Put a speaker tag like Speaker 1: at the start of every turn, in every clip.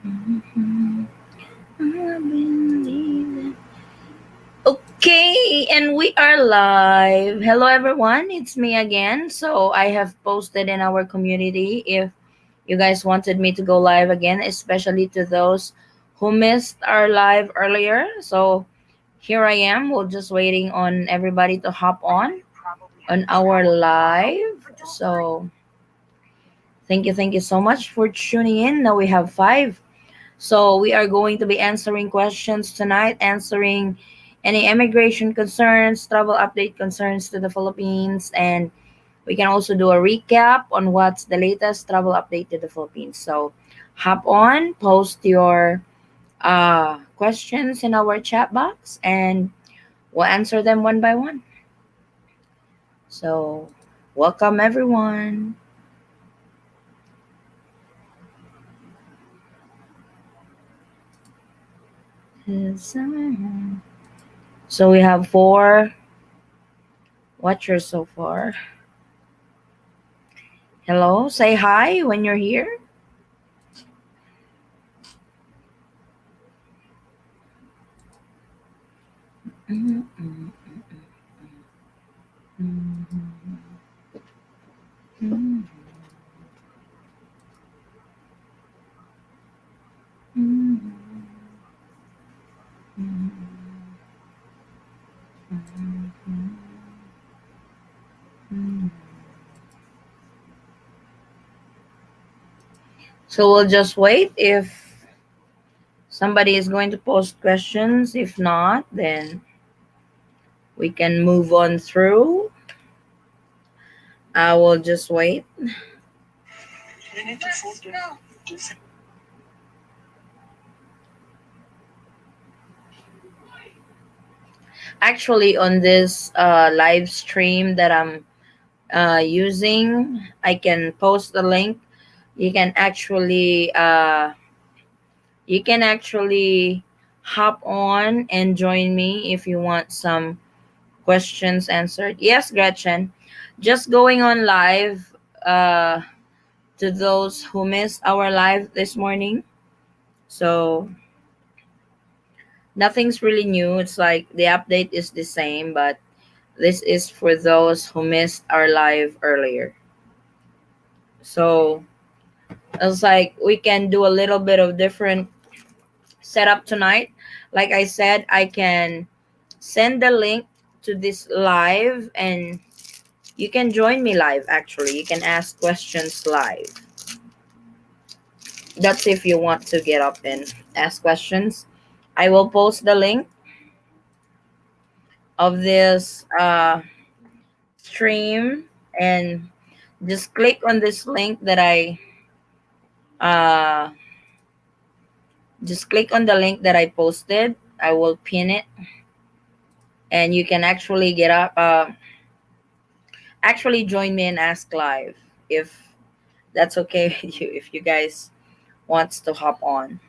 Speaker 1: Mhm. I believe that. Okay, and we are live. Hello, everyone. It's me again. So, I have posted in our community if you guys wanted me to go live again, especially to those who missed our live earlier. So, here I am. We're just waiting on everybody to hop on our live. So, thank you so much for tuning in. Now we have five. So we are going to be answering questions tonight, answering any immigration concerns, travel update concerns to the Philippines, and we can also do a recap on what's the latest travel update to the Philippines. So hop on, post your questions in our chat box, and we'll answer them one by one. So welcome everyone. So we have four watchers so far. Hello, say hi when you're here. So we'll just wait if somebody is going to post questions. If not, then we can move on through. I will just wait. Actually, on this live stream that I'm using, I can post the link. You can actually you can actually hop on and join me if you want some questions answered. Yes, Gretchen. Just going on live to those who missed our live this morning. So nothing's really new. It's like the update is the same, but this is for those who missed our live earlier. So it's like we can do a little bit of different setup tonight. Like I said, I can send the link to this live and you can join me live actually. You can ask questions live. That's if you want to get up and ask questions. I will post the link of this stream and just click on this link that I uh, just click on the link that I posted. I will pin it and you can actually get up actually join me and ask live if that's okay with you if you guys wants to hop on.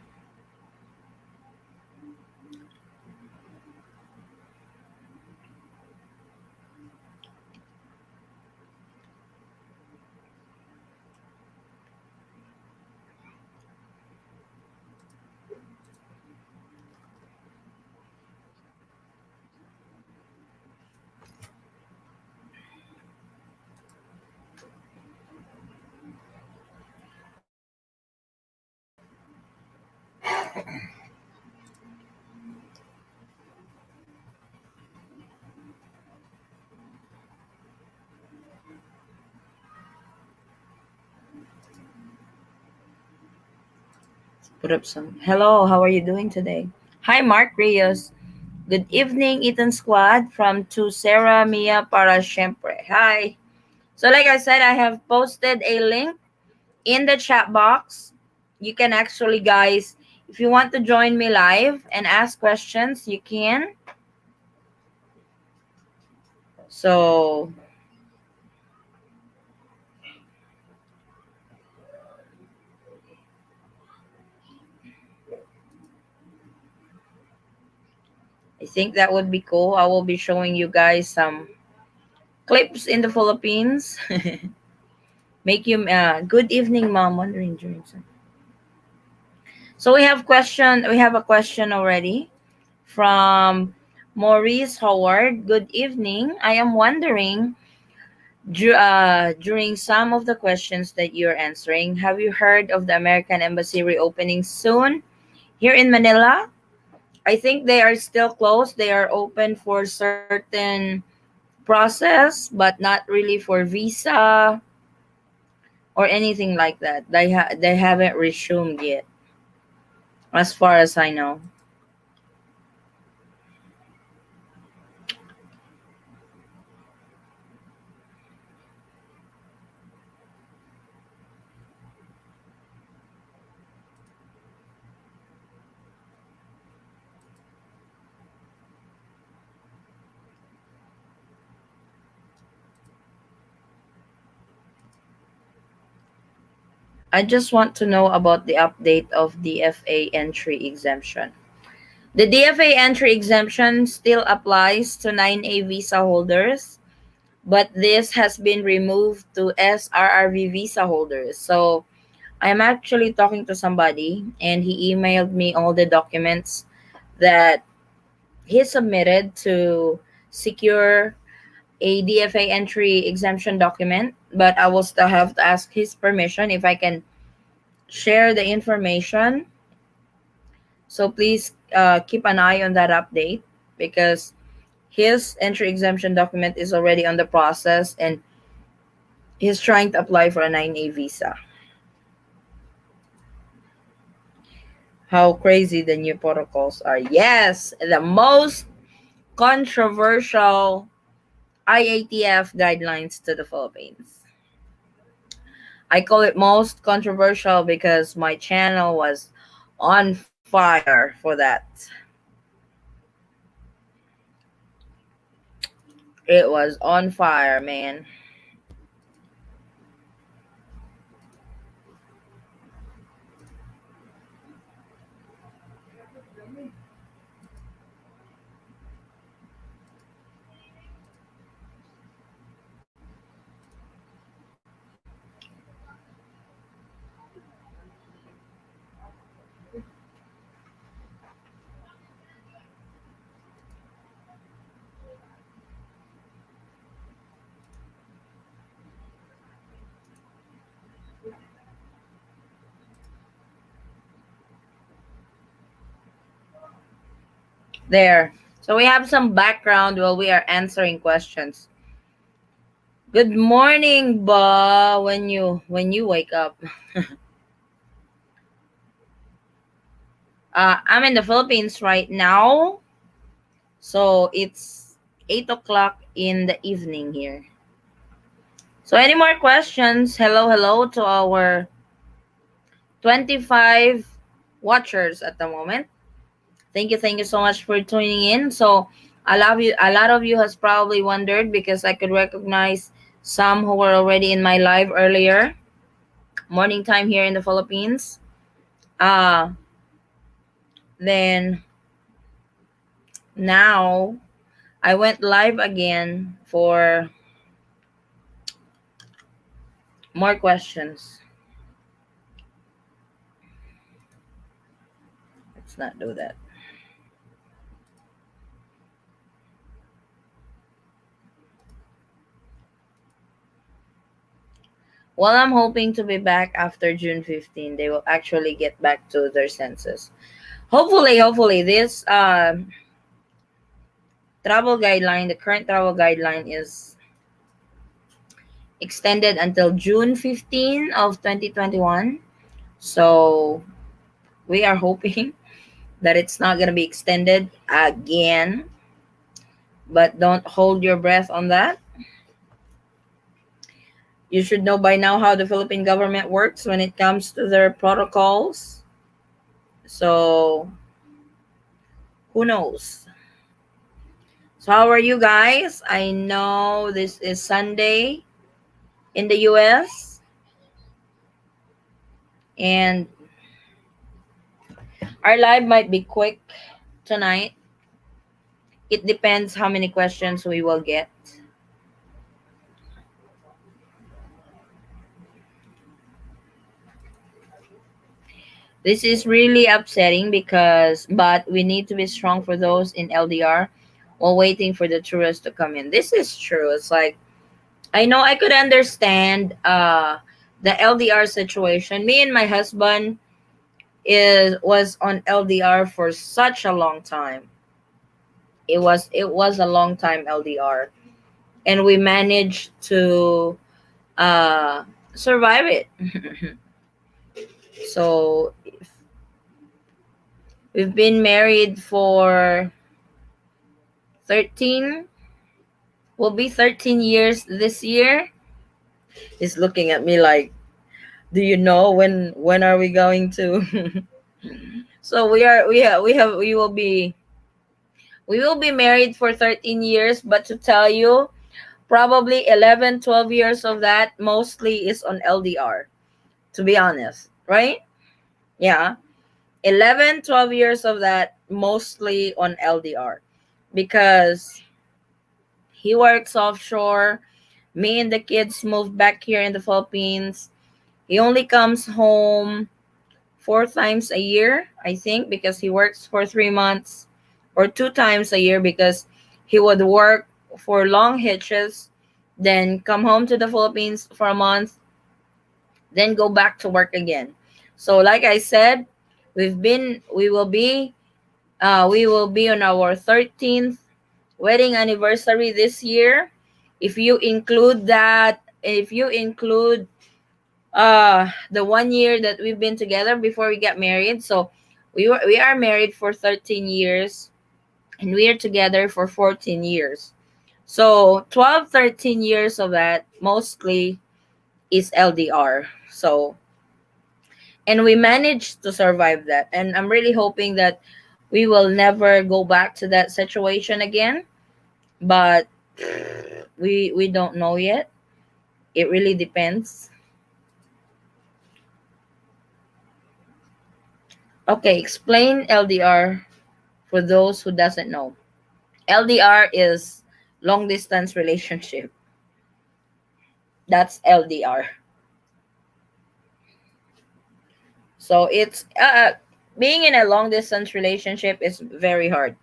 Speaker 1: Put up some hello, how are you doing today? Hi Mark Rios. Good evening, Ethan Squad from to Sarah Mia para siempre. Hi. So like I said, I have posted a link in the chat box. You can actually guys, if you want to join me live and ask questions, you can. So I think that would be cool. I will be showing you guys some clips in the Philippines. Make you good evening, mom. Wondering during some. So we have a question already from Maurice Howard. Good evening. I am wondering, during some of the questions that you're answering, have you heard of the American Embassy reopening soon here in Manila? I think they are still closed. They are open for certain process, but not really for visa or anything like that. They haven't resumed yet, as far as I know. I just want to know about the update of DFA entry exemption. The DFA entry exemption still applies to 9A visa holders, but this has been removed to SRRV visa holders. So I'm actually talking to somebody and he emailed me all the documents that he submitted to secure a DFA entry exemption document, but I will still have to ask his permission if I can share the information. So please keep an eye on that update because his entry exemption document is already on the process and he's trying to apply for a 9A visa. How crazy the new protocols are. Yes, the most controversial IATF guidelines to the Philippines. I call it most controversial because my channel was on fire for that. It was on fire, man. There. So we have some background while we are answering questions. Good morning, Ba. When you wake up, I'm in the Philippines right now, so it's 8 o'clock in the evening here. So any more questions? Hello, hello to our 25 watchers at the moment. Thank you so much for tuning in. So a lot of you has probably wondered because I could recognize some who were already in my live earlier morning time here in the Philippines. Uh then now I went live again for more questions. Let's not do that. Well, I'm hoping to be back after June 15. They will actually get back to their senses. Hopefully, this travel guideline, the current travel guideline is extended until June 15 of 2021. So we are hoping that it's not going to be extended again, but don't hold your breath on that. You should know by now how the Philippine government works when it comes to their protocols. So who knows? So how are you guys? I know this is Sunday in the US and our live might be quick tonight. It depends how many questions we will get. This is really upsetting because, but we need to be strong for those in LDR while waiting for the tourists to come in. This is true. It's like, I know I could understand the LDR situation. Me and my husband is was on LDR for such a long time. It was a long time LDR, and we managed to uh survive it. So we've been married for 13, will be 13 years this year. He's looking at me like, do you know when are we going to? So we will be married for 13 years, but to tell you, probably 11, 12 years of that mostly is on LDR, to be honest, right? Yeah. 11, 12 years of that mostly on LDR because he works offshore. Me and the kids moved back here in the Philippines. He only comes home 4 times a year, I think, because he works for 3 months, or 2 times a year because he would work for long hitches, then come home to the Philippines for a month, then go back to work again. So, like I said, we've been, we will be on our 13th wedding anniversary this year. If you include the 1 year that we've been together before we got married, so we are married for 13 years and we are together for 14 years. So 12, 13 years of that mostly is LDR. So, and we managed to survive that, and I'm really hoping that we will never go back to that situation again, but we don't know yet. It really depends. Okay, explain LDR for those who doesn't know. LDR is long distance relationship. That's LDR. So it's being in a long distance relationship is very hard.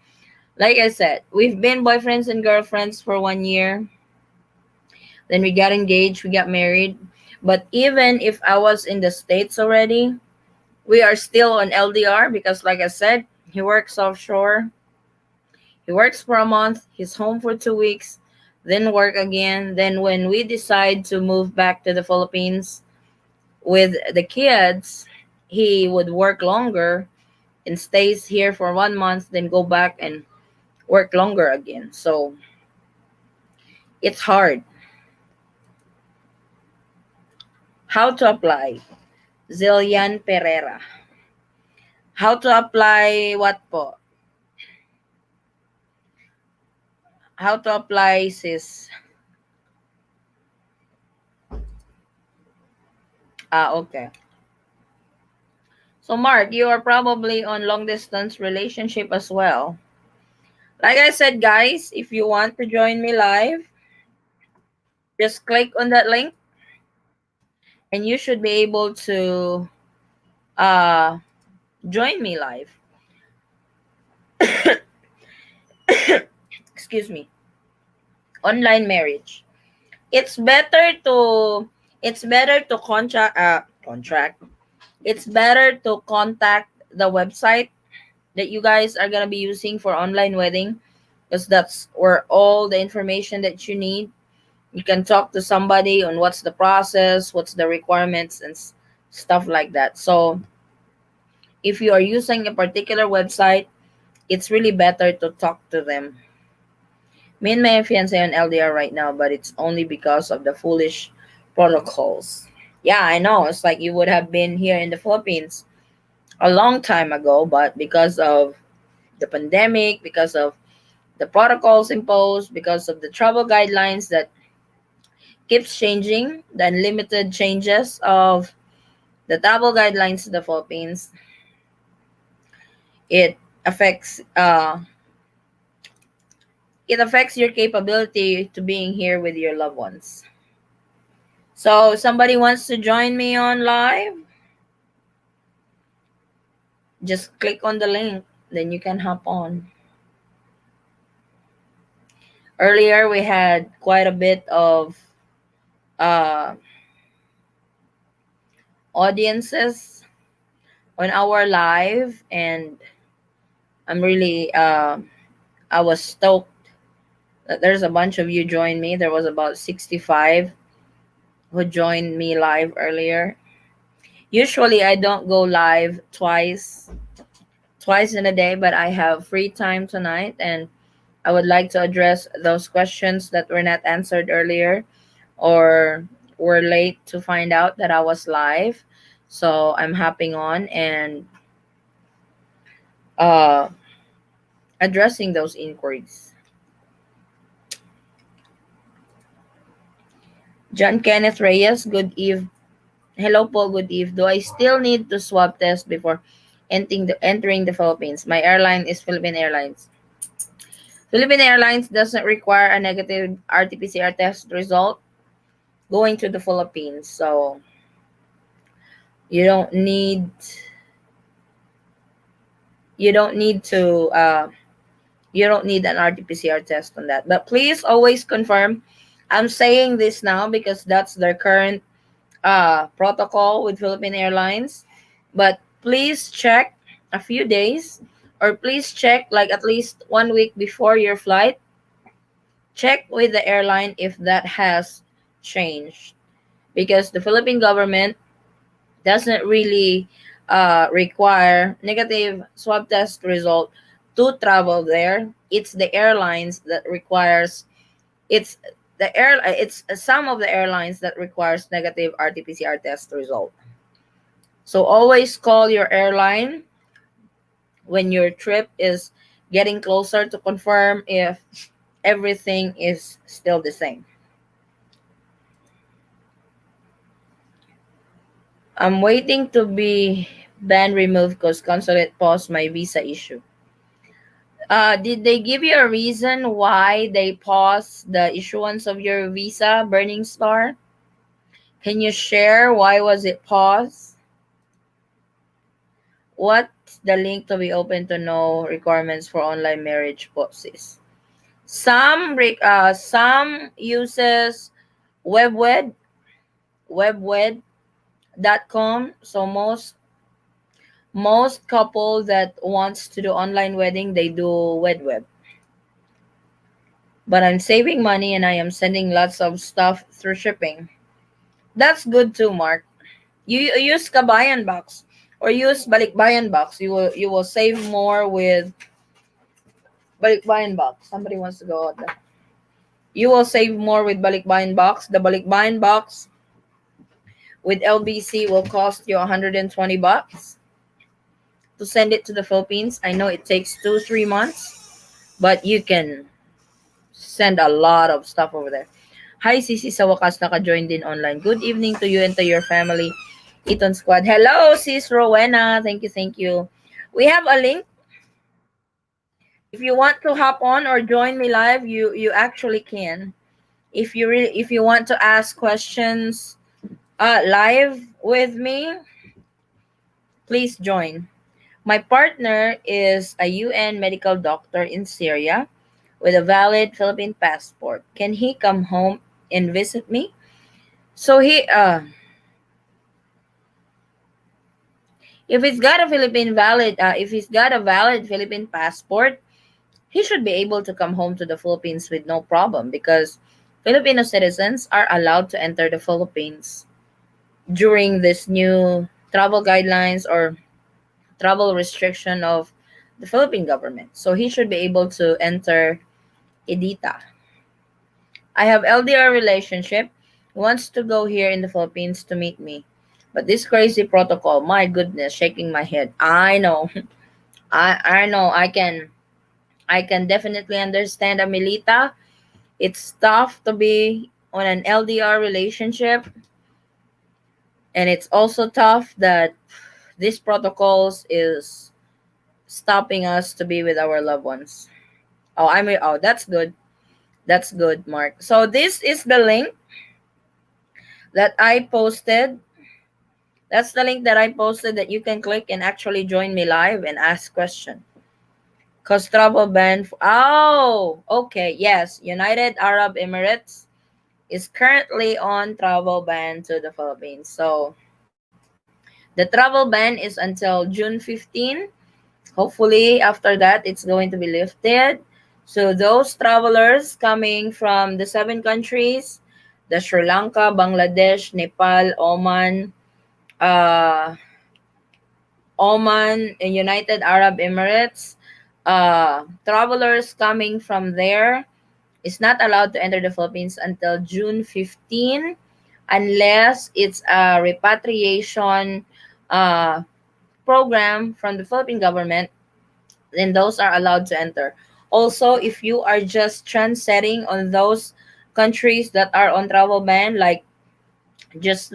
Speaker 1: Like I said, we've been boyfriends and girlfriends for 1 year. Then we got engaged, we got married. But even if I was in the States already, we are still on LDR because, like I said, he works offshore. He works for a month, he's home for 2 weeks, then work again. Then, when we decide to move back to the Philippines with the kids, he would work longer and stays here for 1 month, then go back and work longer again. So it's hard. How to apply? Zillian Pereira. How to apply what po? How to apply, sis? Okay. So, Mark, you are probably on long distance relationship as well. Like I said, guys, if you want to join me live, just click on that link and you should be able to uh, join me live. Excuse me. Online marriage. It's better to contract. It's better to contact the website that you guys are gonna be using for online wedding, because that's where all the information that you need. You can talk to somebody on what's the process, what's the requirements, and stuff like that. So if you are using a particular website, it's really better to talk to them. Me and my fiance on LDR right now, but it's only because of the foolish protocols. Yeah, I know. It's like you would have been here in the Philippines a long time ago, but because of the pandemic, because of the protocols imposed, because of the travel guidelines that keeps changing, the unlimited changes of the travel guidelines in the Philippines, it affects it affects your capability to being here with your loved ones. So somebody wants to join me on live? Just click on the link, then you can hop on. Earlier, we had quite a bit of uh, audiences on our live, and I'm really, I was stoked that there's a bunch of you joined me. There was about 65 who joined me live earlier. Usually, I don't go live twice in a day, but I have free time tonight, and I would like to address those questions that were not answered earlier or were late to find out that I was live. So I'm hopping on and uh, addressing those inquiries. John Kenneth Reyes, good eve. Hello po, good eve. Do I still need to swab test before entering the Philippines? My airline is Philippine Airlines. Philippine Airlines doesn't require a negative RT-PCR test result going to the Philippines. So you don't need you don't need to you don't need an RT-PCR test on that. But please always confirm. I'm saying this now because that's their current protocol with Philippine Airlines. But please check a few days, or please check like at least 1 week before your flight. Check with the airline if that has changed, because the Philippine government doesn't really require negative swab test result to travel there. It's the airlines that requires it's it's some of the airlines that requires negative RT-PCR test result. So always call your airline when your trip is getting closer to confirm if everything is still the same. I'm waiting to be ban removed because consulate paused my visa issue. Did they give you a reason why they paused the issuance of your visa, Burning Star? Can you share why was it paused? What's the link to be open to know requirements for online marriage policies? Some uses webwed webwed.com. So most couple that wants to do online wedding, they do web. But I'm saving money and I am sending lots of stuff through shipping. That's good too, Mark. You use Kabayan box or use Balikbayan box. You will save more with Balikbayan box. Somebody wants to go out there. You will save more with Balikbayan box. The Balikbayan box with LBC will cost you 120 bucks to send it to the Philippines. I know it takes 2-3 months, but you can send a lot of stuff over there. Hi, Sisi, sa wakas naka-join din online. Good evening to you and to your family. Eton Squad. Hello, Sis Rowena. Thank you, thank you. We have a link. If you want to hop on or join me live, you actually can. If you want to ask questions live with me, please join. My partner is a UN medical doctor in Syria with a valid Philippine passport. Can he come home and visit me? So if he's got a valid Philippine passport, he should be able to come home to the Philippines with no problem, because Filipino citizens are allowed to enter the Philippines during this new travel guidelines or travel restriction of the Philippine government. So he should be able to enter Edita. I have LDR relationship. He wants to go here in the Philippines to meet me. But this crazy protocol, my goodness, shaking my head. I know. I know I can definitely understand, Amelita. It's tough to be on an LDR relationship, and it's also tough that these protocols is stopping us to be with our loved ones. Oh, that's good. That's good, Mark. So this is the link that I posted That's the link that I posted that you can click and actually join me live and ask question. Cause travel ban. Oh, okay. Yes, United Arab Emirates is currently on travel ban to the Philippines. So the travel ban is until June 15. Hopefully, after that, it's going to be lifted. So those travelers coming from the seven countries, the Sri Lanka, Bangladesh, Nepal, uh, Oman, and United Arab Emirates, travelers coming from there is not allowed to enter the Philippines until June 15 unless it's a repatriation uh, program from the Philippine government, then those are allowed to enter. Also, if you are just transiting on those countries that are on travel ban, like just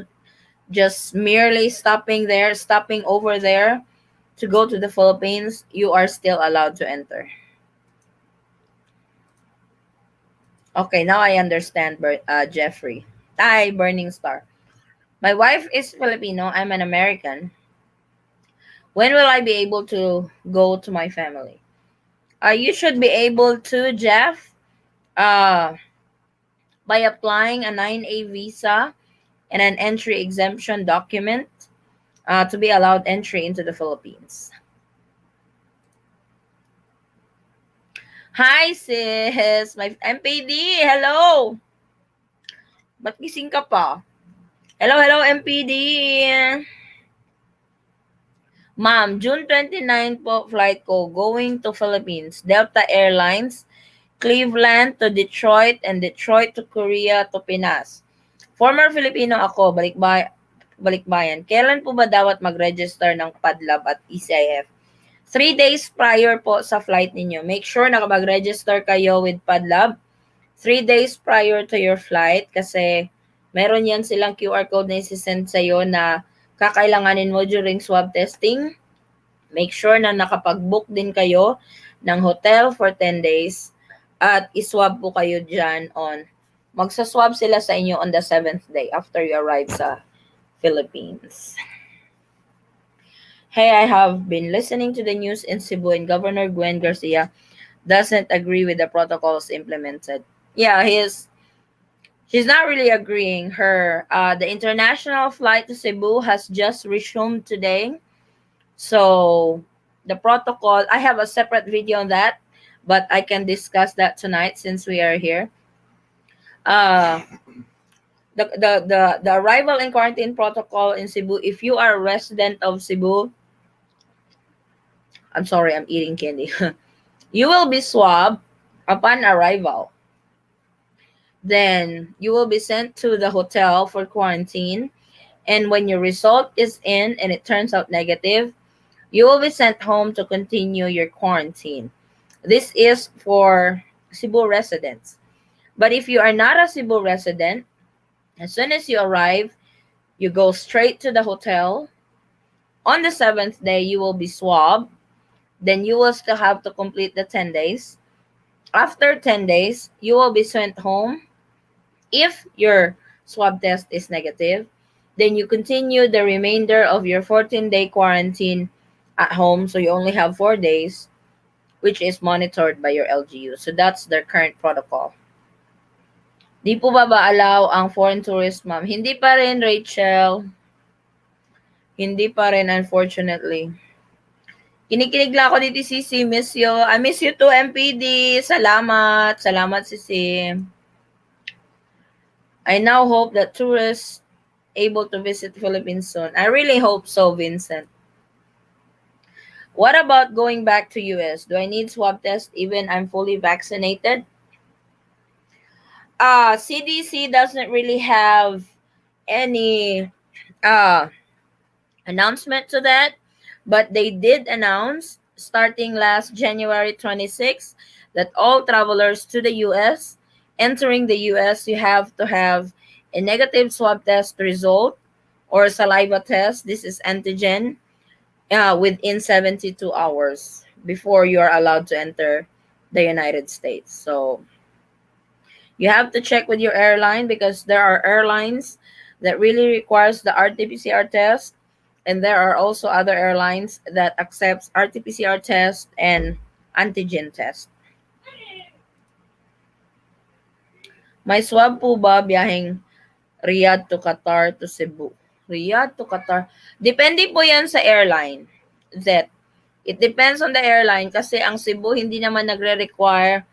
Speaker 1: just merely stopping over there to go to the Philippines, you are still allowed to enter. Okay, now I understand, Jeffrey. Hi, Burning Star. My wife is Filipino. I'm an American. When will I be able to go to my family? You should be able to, Jeff, uh, by applying a 9A visa and an entry exemption document to be allowed entry into the Philippines. Hi, sis. My MPD. Hello. Ba't gising ka pa? Hello, hello, MPD. Ma'am, June 29 po flight ko going to Philippines. Delta Airlines, Cleveland to Detroit and Detroit to Korea to Pinas. Former Filipino ako, balikbayan. Kailan po ba dapat mag-register ng PADLAB at ECIF? 3 days prior po sa flight ninyo. Make sure na mag-register kayo with PADLAB 3 days prior to your flight kasi meron yan silang QR code na isi-send sa'yo na kakailanganin mo during swab testing. Make sure na nakapag-book din kayo ng hotel for 10 days at iswab po kayo dyan on magsaswab sila sa inyo on the 7th day after you arrive sa Philippines. Hey, I have been listening to the news in Cebu and Governor Gwen Garcia doesn't agree with the protocols implemented. Yeah, she's not really agreeing. The international flight to Cebu has just resumed today. So the protocol, I have a separate video on that, but I can discuss that tonight since we are here. Uh the arrival and quarantine protocol in Cebu, if you are a resident of Cebu, I'm sorry, I'm eating candy. You will be swabbed upon arrival. Then you will be sent to the hotel for quarantine. And when your result is in and it turns out negative, you will be sent home to continue your quarantine. This is for Cebu residents. But if you are not a Cebu resident, as soon as you arrive, you go straight to the hotel. On the 7th day, you will be swabbed. Then you will still have to complete the 10 days. After 10 days, you will be sent home. If your swab test is negative, then you continue the remainder of your 14-day quarantine at home. So you only have 4 days, which is monitored by your LGU. So that's their current protocol. Di po ba allow ang foreign tourist, ma'am? Hindi pa rin, Rachel. Hindi pa rin, unfortunately. Kinikinig lang ako dito, Sisi. Miss you. I miss you too, MPD. Salamat. Salamat, Sisi. I now hope that tourists able to visit Philippines soon. I really hope so, Vincent. What about going back to US? Do I need swab test even I'm fully vaccinated? CDC doesn't really have any uh announcement to that, but they did announce starting last January 26th that all travelers to the US entering the US, you have to have a negative swab test result or saliva test. This is antigen within 72 hours before you are allowed to enter the United States. So you have to check with your airline because there are airlines that really requires the RT-PCR test. And there are also other airlines that accepts RT-PCR test and antigen test. May swab po ba biyaheng Riyadh to Qatar to Cebu? Riyadh to Qatar. Depende po yan sa airline. Z. It depends on the airline kasi ang Cebu hindi naman nagre-require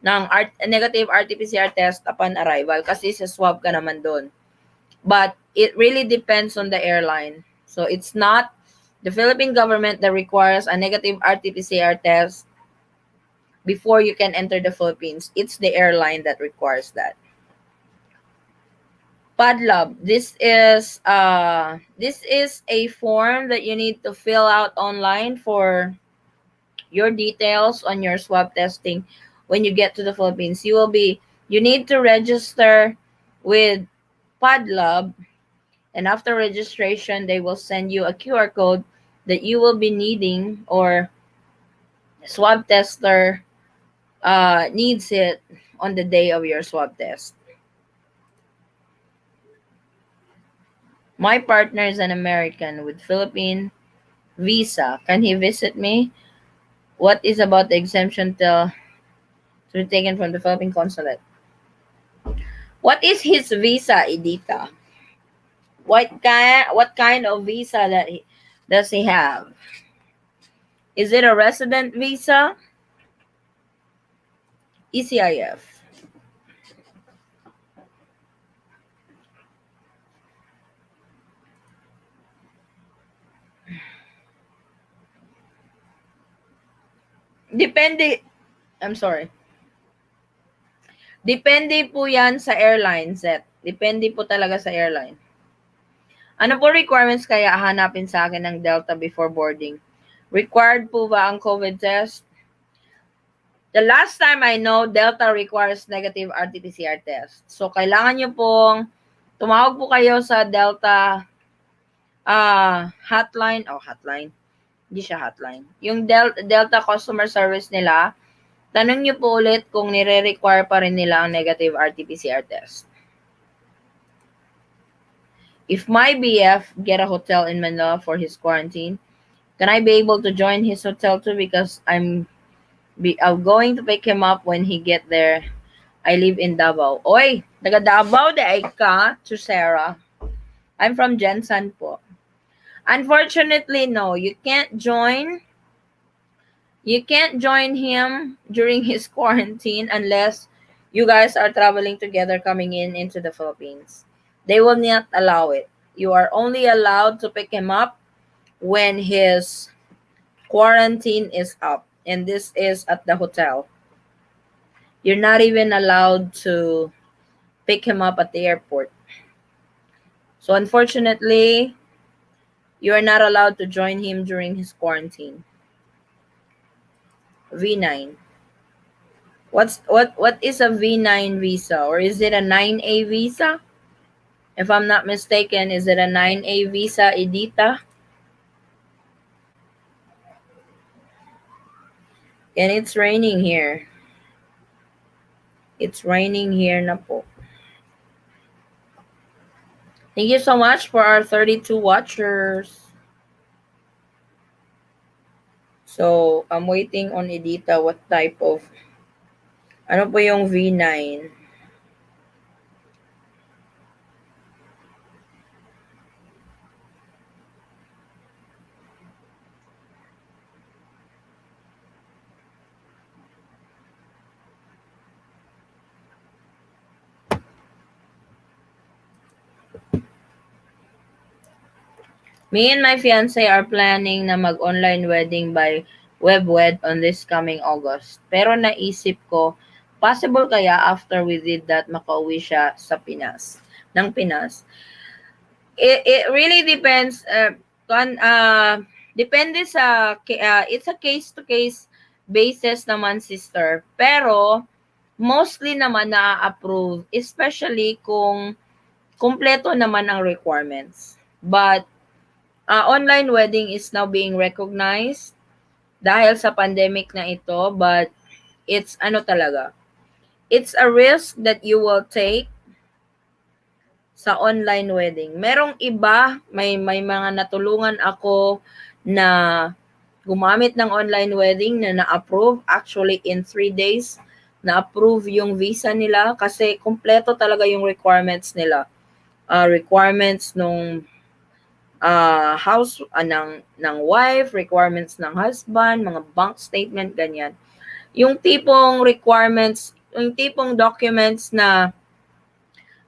Speaker 1: ng negative RT-PCR test upon arrival kasi sa swab ka naman doon. But it really depends on the airline. So it's not the Philippine government that requires a negative RT-PCR test before you can enter the Philippines. It's the airline that requires that. Padlab, this is a form that you need to fill out online for your details on your swab testing when you get to the Philippines. You need to register with Padlab, and after registration they will send you a QR code that you will be needing, or swab tester needs it on the day of your swab test. My partner is an American with Philippine visa. Can he visit me? What is about the exemption to be taken from the Philippine consulate? What is his visa, Edita? What kind of visa does he have? Is it a resident visa? ECIF. Depende, I'm sorry. Depende po yan sa airline, Seth. Depende po talaga sa airline. Ano po requirements kaya hanapin sa akin ng Delta before boarding? Required po ba ang COVID test? The last time I know, Delta requires negative RT-PCR test. So, kailangan nyo pong tumawag po kayo sa Delta hotline. Hotline. Hindi siya hotline. Yung Delta customer service nila, tanong nyo po ulit kung nire-require pa rin nila ang negative RT-PCR test. If my BF get a hotel in Manila for his quarantine, can I be able to join his hotel too, because I'm going to pick him up when he get there. I live in Davao. Oy, taga Davao de ay ka, to Sarah. I'm from Jensen po. Unfortunately, no, you can't join him during his quarantine unless you guys are traveling together coming into the Philippines. They will not allow it. You are only allowed to pick him up when his quarantine is up, and this is at the hotel. You're not even allowed to pick him up at the airport. So unfortunately, you are not allowed to join him during his quarantine. V9. What is a V9 visa, or is it a 9A visa? If I'm not mistaken, is it a 9A visa, Edita? And it's raining here. It's raining here na po. Thank you so much for our 32 watchers. So, I'm waiting on Edita what type of, ano po yung V9? Me and my fiance are planning na mag-online wedding by webwed on this coming August. Pero naisip ko, possible kaya after we did that, makauwi siya sa Pinas, ng Pinas. It really depends, depende sa, it's a case-to-case basis naman, sister. Pero, mostly naman na-approve, especially kung kumpleto naman ang requirements. But, online wedding is now being recognized dahil sa pandemic na ito, but it's ano talaga, it's a risk that you will take sa online wedding. Merong iba, may mga natulungan ako na gumamit ng online wedding na na-approve. Actually, in 3 days, na-approve yung visa nila kasi kumpleto talaga yung requirements nila. Requirements nung house, ng wife, requirements ng husband, mga bank statement, ganyan. Yung tipong requirements, yung tipong documents na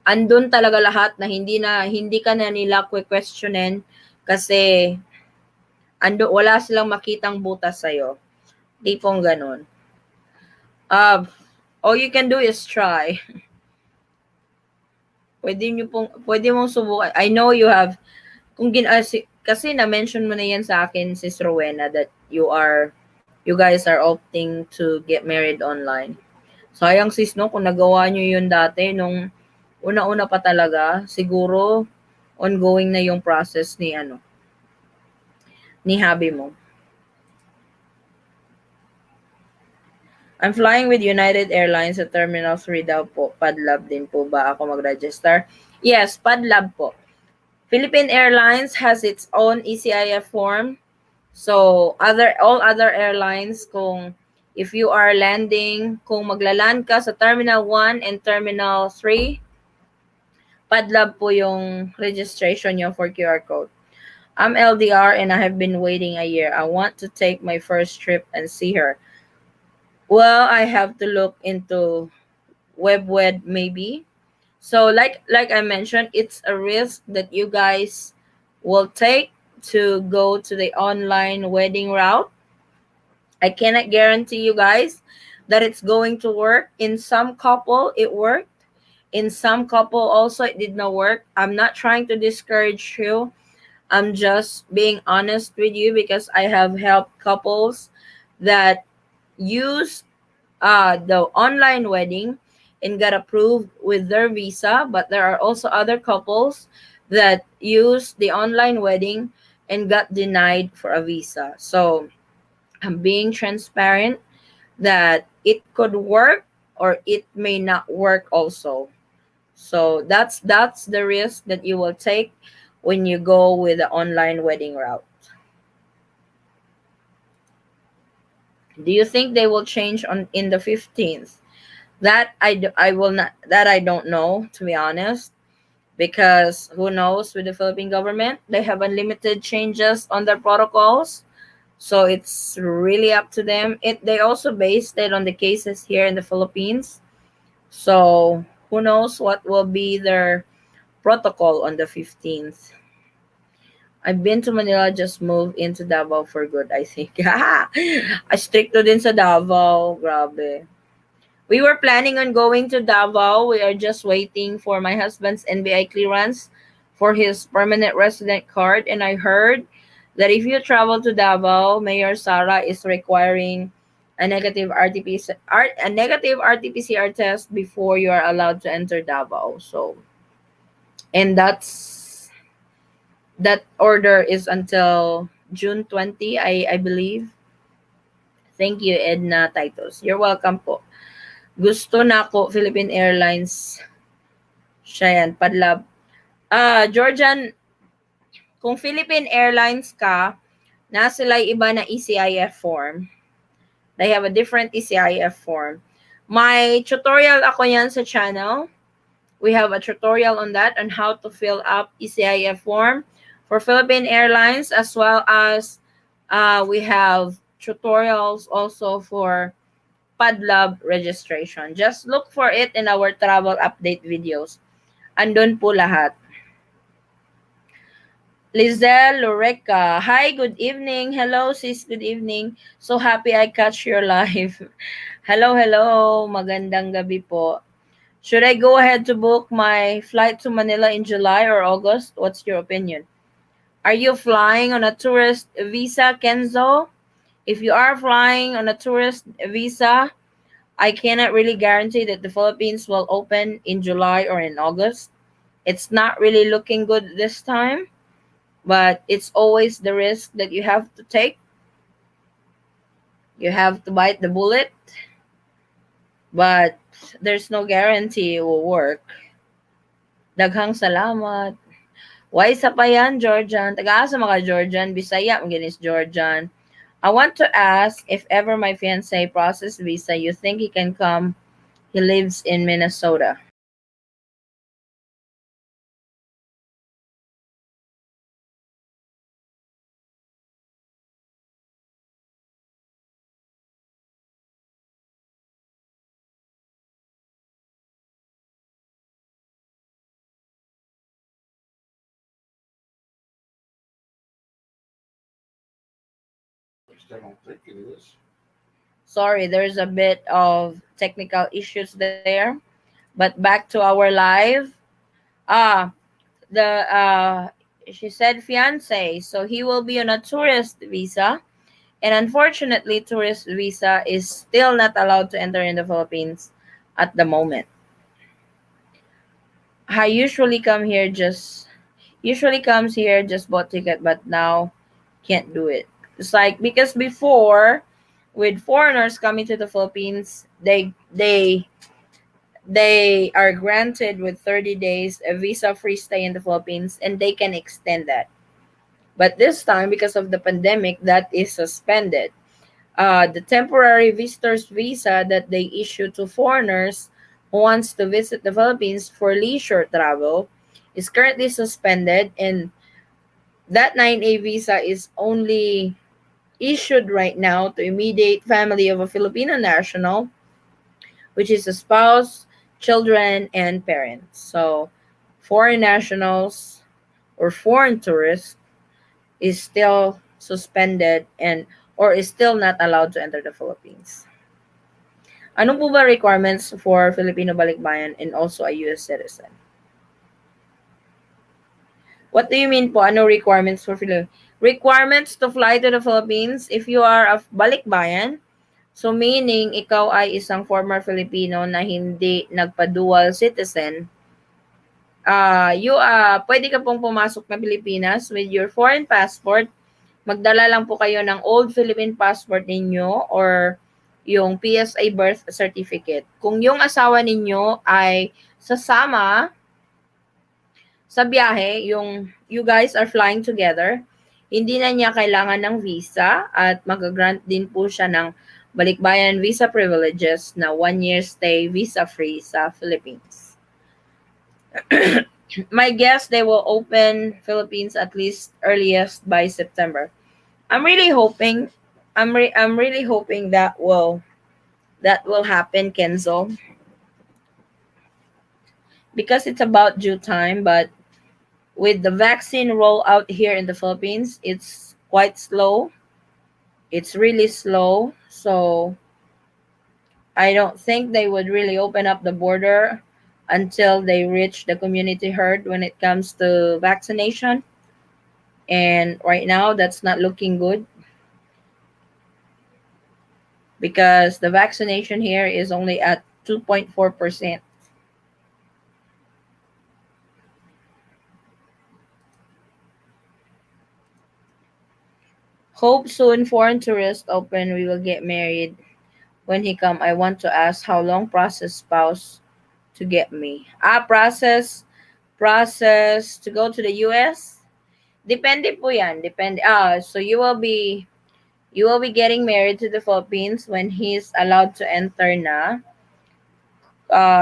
Speaker 1: andun talaga lahat na hindi ka na nila questionin kasi wala silang makitang butas sa'yo. Tipong ganun. All you can do is try. Pwede mong subukan. I know you have, kasi na-mention mo na yan sa akin, Sis Rowena, that you guys are opting to get married online. Sayang sis, no, kung nagawa nyo yun dati, nung una-una pa talaga, siguro, ongoing na yung process ni hubby mo. I'm flying with United Airlines sa Terminal 3 daw po. Padlab din po ba ako mag-register? Yes, Padlab po. Philippine Airlines has its own ECIF form. So, all other airlines, if you are landing, kung maglaland ka sa Terminal 1 and Terminal 3, Padlab po yung registration nyo for QR code. I'm LDR and I have been waiting a year. I want to take my first trip and see her. Well, I have to look into WebWed maybe. So like I mentioned, it's a risk that you guys will take to go to the online wedding route. I cannot guarantee you guys that it's going to work. In some couple, it worked. In some couple also, it did not work. I'm not trying to discourage you. I'm just being honest with you because I have helped couples that use the online wedding and got approved with their visa, but there are also other couples that use the online wedding and got denied for a visa. So I'm being transparent that it could work or it may not work also. So that's the risk that you will take when you go with the online wedding route. Do you think they will change on in the 15th? I will not, that I don't know, to be honest, because who knows, with the Philippine government, they have unlimited changes on their protocols. So it's really up to them. They also based it on the cases here in the Philippines. So who knows what will be their protocol on the 15th. I've been to Manila, just moved into Davao for good, I think. I stricto din sa Davao. Grabe. We were planning on going to Davao. We are just waiting for my husband's NBI clearance for his permanent resident card. And I heard that if you travel to Davao, Mayor Sara is requiring a negative RT-PCR test before you are allowed to enter Davao. So, and that order is until June 20, I believe. Thank you, Edna Titus. You're welcome po. Gusto na ko Philippine Airlines. Siya yan, Padlab. Georgian, kung Philippine Airlines ka, na sila iba na ECIF form. They have a different ECIF form. May tutorial ako yan sa channel. We have a tutorial on that, on how to fill up ECIF form for Philippine Airlines, as well as we have tutorials also for Padlab registration. Just look for it in our travel update videos. Andun po lahat. Lizelle Loreca. Hi, good evening. Hello, sis. Good evening. So happy I catch your live. Hello. Magandang gabi po. Should I go ahead to book my flight to Manila in July or August? What's your opinion? Are you flying on a tourist visa, Kenzo? If you are flying on a tourist visa, I cannot really guarantee that the Philippines will open in July or in August. It's not really looking good this time, but it's always the risk that you have to take. You have to bite the bullet, but there's no guarantee it will work. Daghang salamat. Why sa pa yan, Georgian? Taga-asa mga Georgian, Bisaya, maginis Georgian. I want to ask if ever my fiance process visa, you think he can come? He lives in Minnesota. Sorry, there's a bit of technical issues there. But back to our live. Ah, the she said fiance, so he will be on a tourist visa. And unfortunately, tourist visa is still not allowed to enter in the Philippines at the moment. I usually comes here just bought ticket, but now can't do it. It's like because before, with foreigners coming to the Philippines, they are granted with 30 days a visa free stay in the Philippines, and they can extend that. But this time, because of the pandemic, that is suspended. The temporary visitor's visa that they issue to foreigners who wants to visit the Philippines for leisure travel is currently suspended, and that 9A visa is only issued right now to immediate family of a Filipino national, which is a spouse, children, and parents. So, foreign nationals or foreign tourists is still suspended and or is still not allowed to enter the Philippines. Ano po ba requirements for Filipino balikbayan and also a US citizen? What do you mean po? Ano requirements for Filipino? Requirements to fly to the Philippines if you are a balikbayan. So meaning ikaw ay isang former Filipino na hindi nagpa-dual citizen. Pwede ka pong pumasok na Pilipinas with your foreign passport. Magdala lang po kayo ng old Philippine passport ninyo or yung PSA birth certificate. Kung yung asawa ninyo ay sasama sa biyahe, yung you guys are flying together, hindi na niya kailangan ng visa at mag-grant din po siya ng balikbayan visa privileges na 1 year stay visa-free sa Philippines. My guess they will open Philippines at least earliest by September. I'm really hoping I'm really hoping that will happen, Kenzo, because it's about due time, but with the vaccine rollout here in the Philippines, it's quite slow. It's really slow. So I don't think they would really open up the border until they reach the community herd when it comes to vaccination. And right now, that's not looking good because the vaccination here is only at 2.4%. Hope soon foreign tourists open, we will get married. When he come, I want to ask how long process spouse to get me. Process to go to the US? Depende po yan. Depende. So you will be getting married to the Philippines when he's allowed to enter na.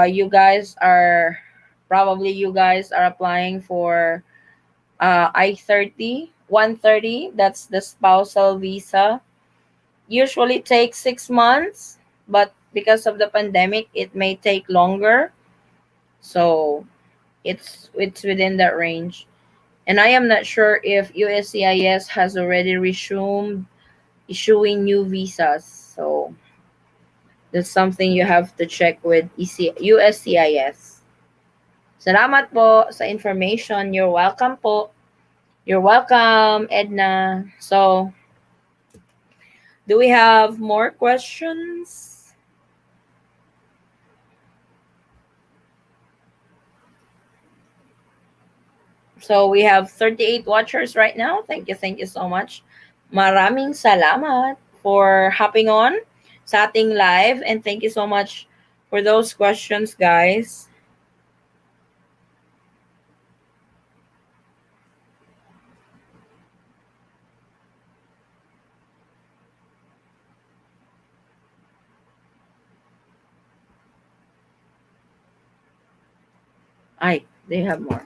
Speaker 1: You guys are applying for I-30, 130. That's the spousal visa. Usually takes 6 months, but because of the pandemic, it may take longer. So it's within that range. And I am not sure if USCIS has already resumed issuing new visas. So that's something you have to check with USCIS. Salamat po sa information. You're welcome po. You're welcome, Edna. So, do we have more questions? So, we have 38 watchers right now. Thank you so much. Maraming salamat for hopping on sa ating live, and thank you so much for those questions, guys. I they have more.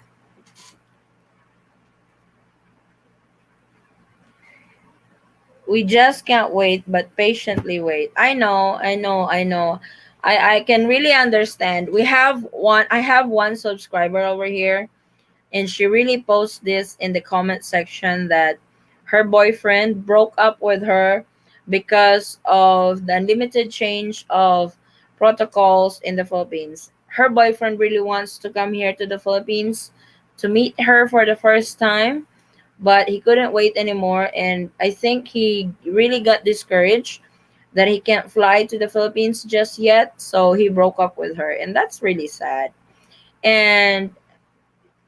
Speaker 1: We just can't wait, but patiently wait. I know. I can really understand. We have one. I have one subscriber over here, and she really posts this in the comment section that her boyfriend broke up with her because of the unlimited change of protocols in the Philippines. Her boyfriend really wants to come here to the Philippines to meet her for the first time, but he couldn't wait anymore, and I think he really got discouraged that he can't fly to the Philippines just yet, so he broke up with her, and that's really sad. And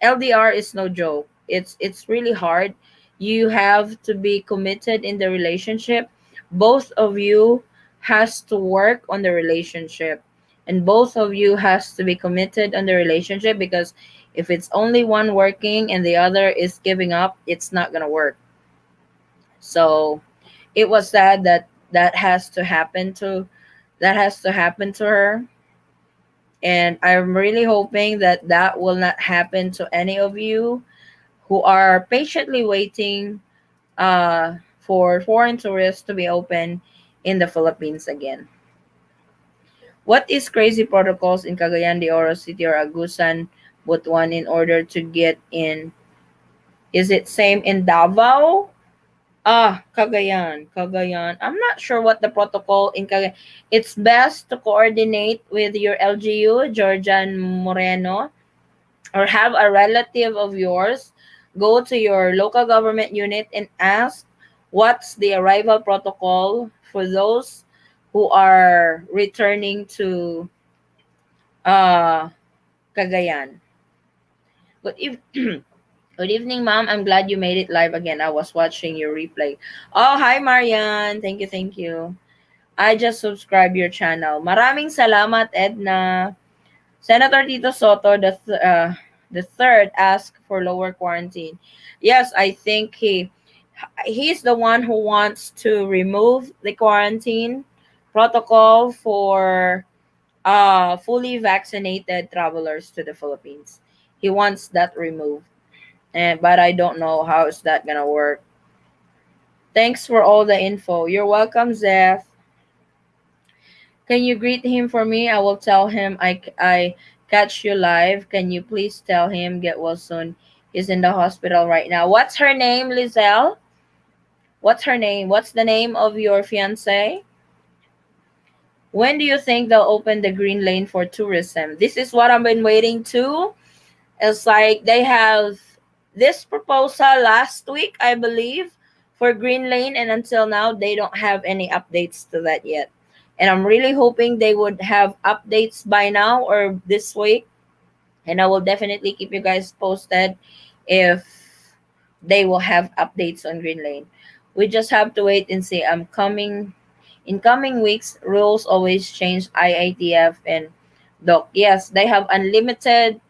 Speaker 1: LDR is no joke. It's really hard. You have to be committed in the relationship. Both of you has to work on the relationship, and both of you has to be committed on the relationship, because if it's only one working and the other is giving up, it's not going to work. So, it was sad that that has to happen to her, and I'm really hoping that that will not happen to any of you who are patiently waiting for foreign tourists to be open in the Philippines again. What is crazy protocols in Cagayan de Oro City or Agusan, Butuan in order to get in? Is it same in Davao? Cagayan. I'm not sure what the protocol in Cagayan. It's best to coordinate with your LGU, Georgian Moreno, or have a relative of yours go to your local government unit and ask what's the arrival protocol for those who are returning to uh Cagayan. Good evening, ma'am. I'm glad you made it live again. I was watching your replay. Oh, hi, Marian. Thank you. I just subscribed your channel. Maraming salamat, Edna. Senator Tito Soto, the third, asked for lower quarantine. Yes, I think he's the one who wants to remove the quarantine protocol for fully vaccinated travelers to the Philippines. He wants that removed, and but I don't know how is that gonna work. Thanks for all the info. You're welcome, Zeph. Can you greet him for me? I will tell him I catch you live. Can you please tell him get well soon? He's in the hospital right now. What's her name, Lizelle? What's her name? What's the name of your fiance? When do you think they'll open the green lane for tourism? This is what I've been waiting to. It's like they have this proposal last week, I believe, for green lane, and until now they don't have any updates to that yet. And I'm really hoping they would have updates by now or this week, and I will definitely keep you guys posted if they will have updates on green lane. We just have to wait and see. I'm coming in coming weeks. Rules always change. IITF and doc, yes, they have unlimited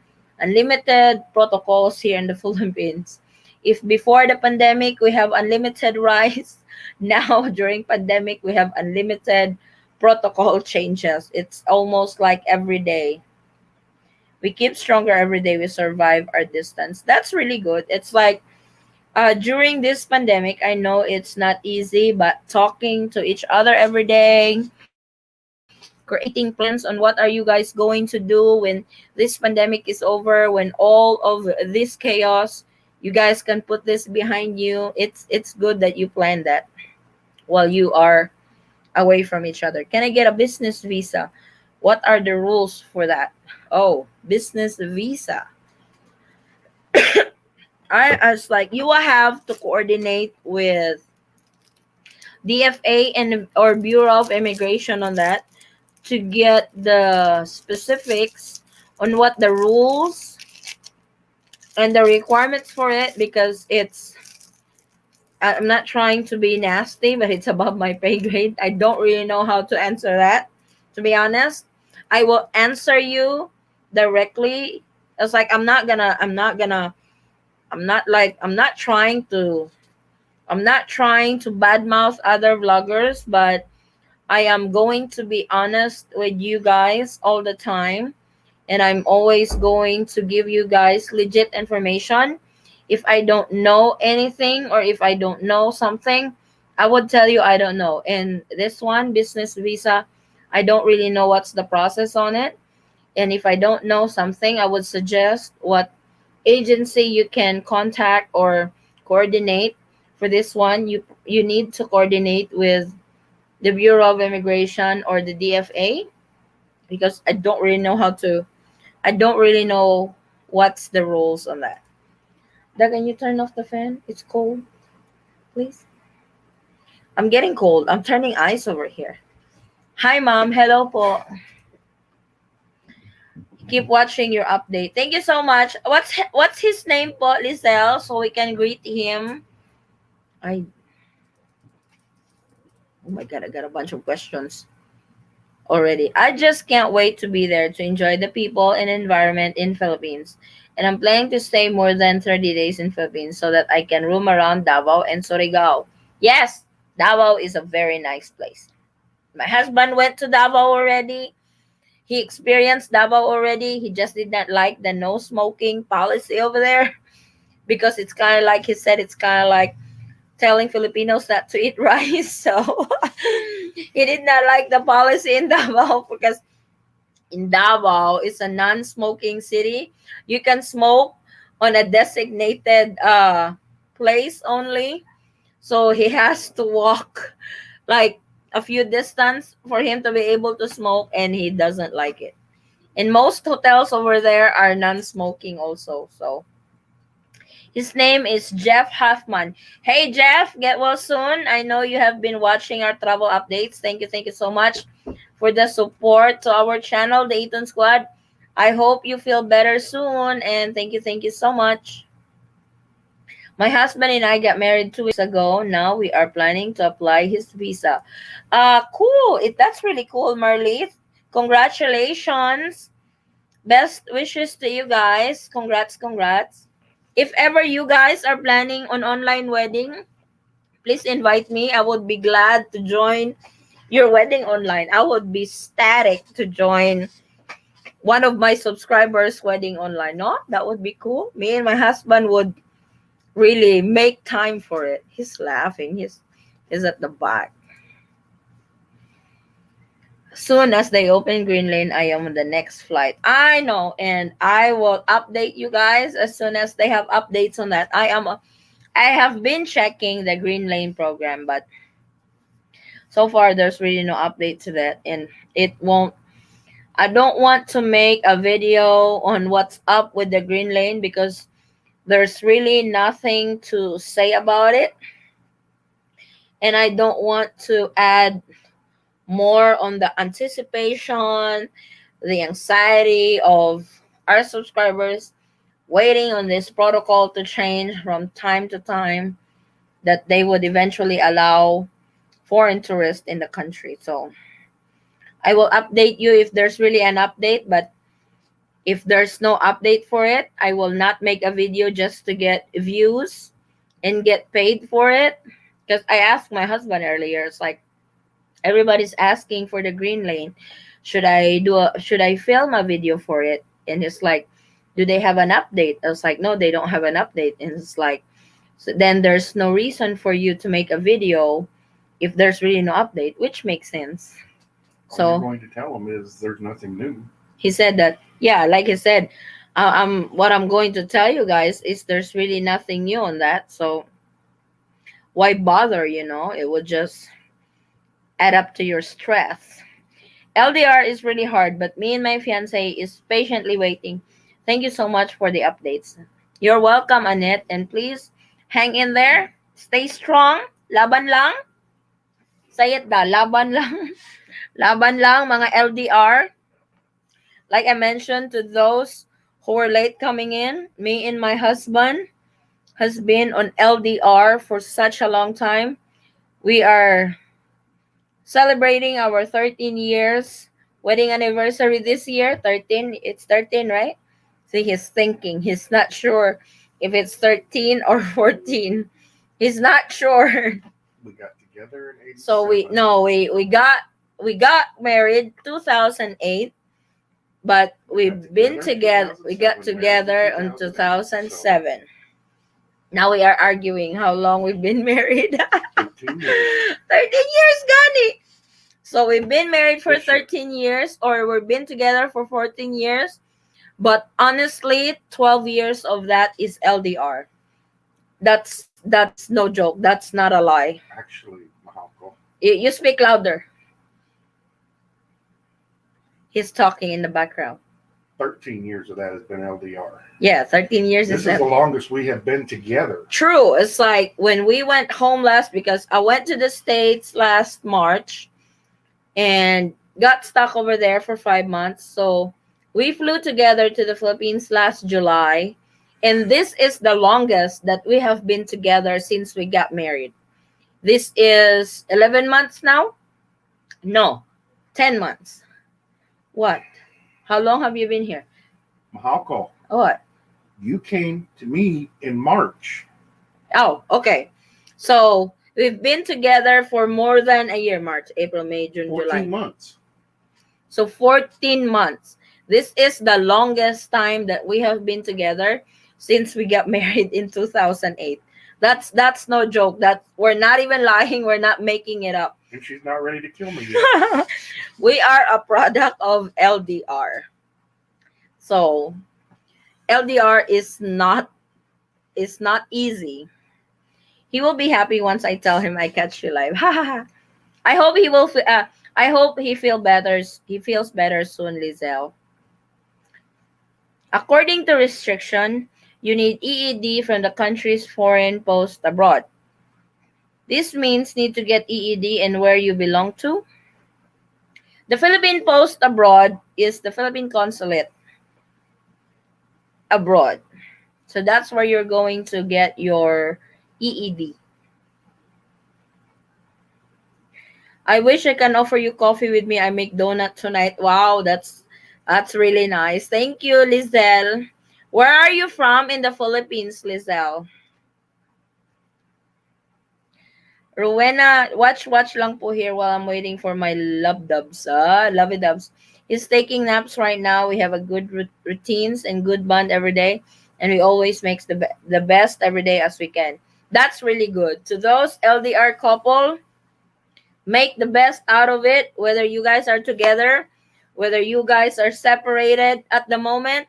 Speaker 1: protocols here in the Philippines. If before the pandemic we have unlimited rice, now during pandemic we have unlimited protocol changes. It's almost like every day. We keep stronger every day. We survive our distance. That's really good. It's like during this pandemic, I know it's not easy, but talking to each other every day, creating plans on what are you guys going to do when this pandemic is over, when all of this chaos, you guys can put this behind you. It's good that you plan that while you are away from each other. Can I get a business visa? What are the rules for that? Oh, business visa. I was like, you will have to coordinate with DFA and or Bureau of Immigration on that to get the specifics on what the rules and the requirements for it, because I'm not trying to be nasty, but it's above my pay grade. I don't really know how to answer that, to be honest. I will answer you directly. It's like I'm not trying to badmouth other vloggers, but I am going to be honest with you guys all the time. and I'm always going to give you guys legit information. If I don't know anything or if I don't know something, I would tell you I don't know. And this one, business visa, I don't really know what's the process on it. And if I don't know something, I would suggest what agency you can contact or coordinate. For this one, you need to coordinate with the Bureau of Immigration or the DFA, because I don't really know what's the rules on that. Dad, can you turn off the fan? It's cold, please. I'm getting cold. I'm turning ice over here. Hi, mom. Hello po. Keep watching your update. Thank you so much. What's his name po, Lizelle, so we can greet him. I Oh my god, I got a bunch of questions already. I just can't wait to be there to enjoy the people and environment in Philippines. And I'm planning to stay more than 30 days in Philippines so that I can roam around Davao and Surigao. Yes, Davao is a very nice place. My husband went to Davao already. He experienced Davao already. He just did not like the no smoking policy over there because it's kind of like he said, it's kind of like telling Filipinos not to eat rice. So he did not like the policy in Davao because in Davao it's a non-smoking city. You can smoke on a designated place only. So he has to walk like a few distance for him to be able to smoke, and he doesn't like it. And most hotels over there are non-smoking also. So his name is Jeff Huffman. Hey Jeff, get well soon. I know you have been watching our travel updates. Thank you so much for the support to our channel, the Eton Squad. I hope you feel better soon, and thank you so much. My husband and I got married 2 weeks ago. Now we are planning to apply his visa. Cool. That's really cool, Marlith. Congratulations. Best wishes to you guys. Congrats. If ever you guys are planning an online wedding, please invite me. I would be glad to join your wedding online. I would be ecstatic to join one of my subscribers' wedding online. No, that would be cool. Me and my husband would really make time for it. He's laughing. He's at the back. Soon as they open Green Lane, I am on the next flight. I know, and I will update you guys as soon as they have updates on that. I have been checking the Green Lane program, but so far there's really no update to that, and it won't. I don't want to make a video on what's up with the Green Lane because there's really nothing to say about it, and I don't want to add more on the anticipation, the anxiety of our subscribers waiting on this protocol to change from time to time, that they would eventually allow foreign tourists in the country. So I will update you if there's really an update, but if there's no update for it, I will not make a video just to get views and get paid for it. Because I asked my husband earlier, it's like everybody's asking for the Green Lane. Should I film a video for it? And it's like, do they have an update? I was like, no, they don't have an update. And it's like, so then there's no reason for you to make a video if there's really no update, which makes sense.
Speaker 2: All
Speaker 1: So
Speaker 2: you're going to tell them is there's nothing new.
Speaker 1: he said that, yeah, like I said, what I'm going to tell you guys is there's really nothing new on that. So why bother? It would just add up to your stress. LDR is really hard, but me and my fiance is patiently waiting. Thank you so much for the updates. You're welcome, Annette, and please hang in there. Stay strong. Laban lang. Say it da, laban lang. Laban lang, mga LDR. Like I mentioned to those who were late coming in, me and my husband has been on LDR for such a long time. We are celebrating our 13 years wedding anniversary this year. 13, it's 13, right? See, he's thinking. He's not sure if it's 13 or 14. He's not sure.
Speaker 2: We got together in
Speaker 1: So
Speaker 2: '87.
Speaker 1: we got married 2008. but
Speaker 2: We got
Speaker 1: we've been
Speaker 2: together
Speaker 1: together.
Speaker 2: in
Speaker 1: We got
Speaker 2: 2007, married in
Speaker 1: together in
Speaker 2: 2008. So
Speaker 1: 2007. Now we are arguing how long we've been married.
Speaker 2: 13 years
Speaker 1: 13 years, Gani. So we've been married for
Speaker 2: this year.
Speaker 1: 13 years, or we've been together for 14 years. But honestly, 12 years of that is LDR. That's no joke. That's not a lie.
Speaker 2: Actually, Mahalko,
Speaker 1: You speak louder. He's talking in the background.
Speaker 2: 13 years of that has been LDR.
Speaker 1: Yeah, 13 years
Speaker 2: This
Speaker 1: is
Speaker 2: is the
Speaker 1: that.
Speaker 2: longest we have been together.
Speaker 1: True. It's like when we went home last, because I went to the States last March and got stuck over there for 5 months. So we flew together to the Philippines last July. And this is the longest that we have been together since we got married. This is 11 months now? No, 10 months. What? How long have you been here?
Speaker 2: Mahalko,
Speaker 1: What?
Speaker 2: you came to me in March.
Speaker 1: Oh, okay. So we've been together for more than a year: March, April, May, June,
Speaker 2: 14
Speaker 1: July.
Speaker 2: months.
Speaker 1: So 14 months. This is the longest time that we have been together since we got married in 2008. That's no joke. That we're not even lying. We're not making it up.
Speaker 2: And she's not ready to kill me yet.
Speaker 1: We are a product of LDR. So LDR is not easy. He will be happy once I tell him I catch you live. I hope he will. I hope he feel better. He feels better soon, Lizelle. According to restriction, you need EED from the country's foreign post abroad. This means need to get EED and where you belong to. The Philippine post abroad is the Philippine consulate abroad. So that's where you're going to get your EED. I wish I can offer you coffee with me. I make donut tonight. Wow, that's really nice. Thank you, Lizelle. Where are you from in the Philippines, Lizelle? Rowena, watch lang po here while I'm waiting for my love dubs. Lovey dubs. He's taking naps right now. We have a good routines and good bond every day, and we always makes the best every day as we can. That's really good. To those LDR couple, make the best out of it, whether you guys are together, whether you guys are separated at the moment.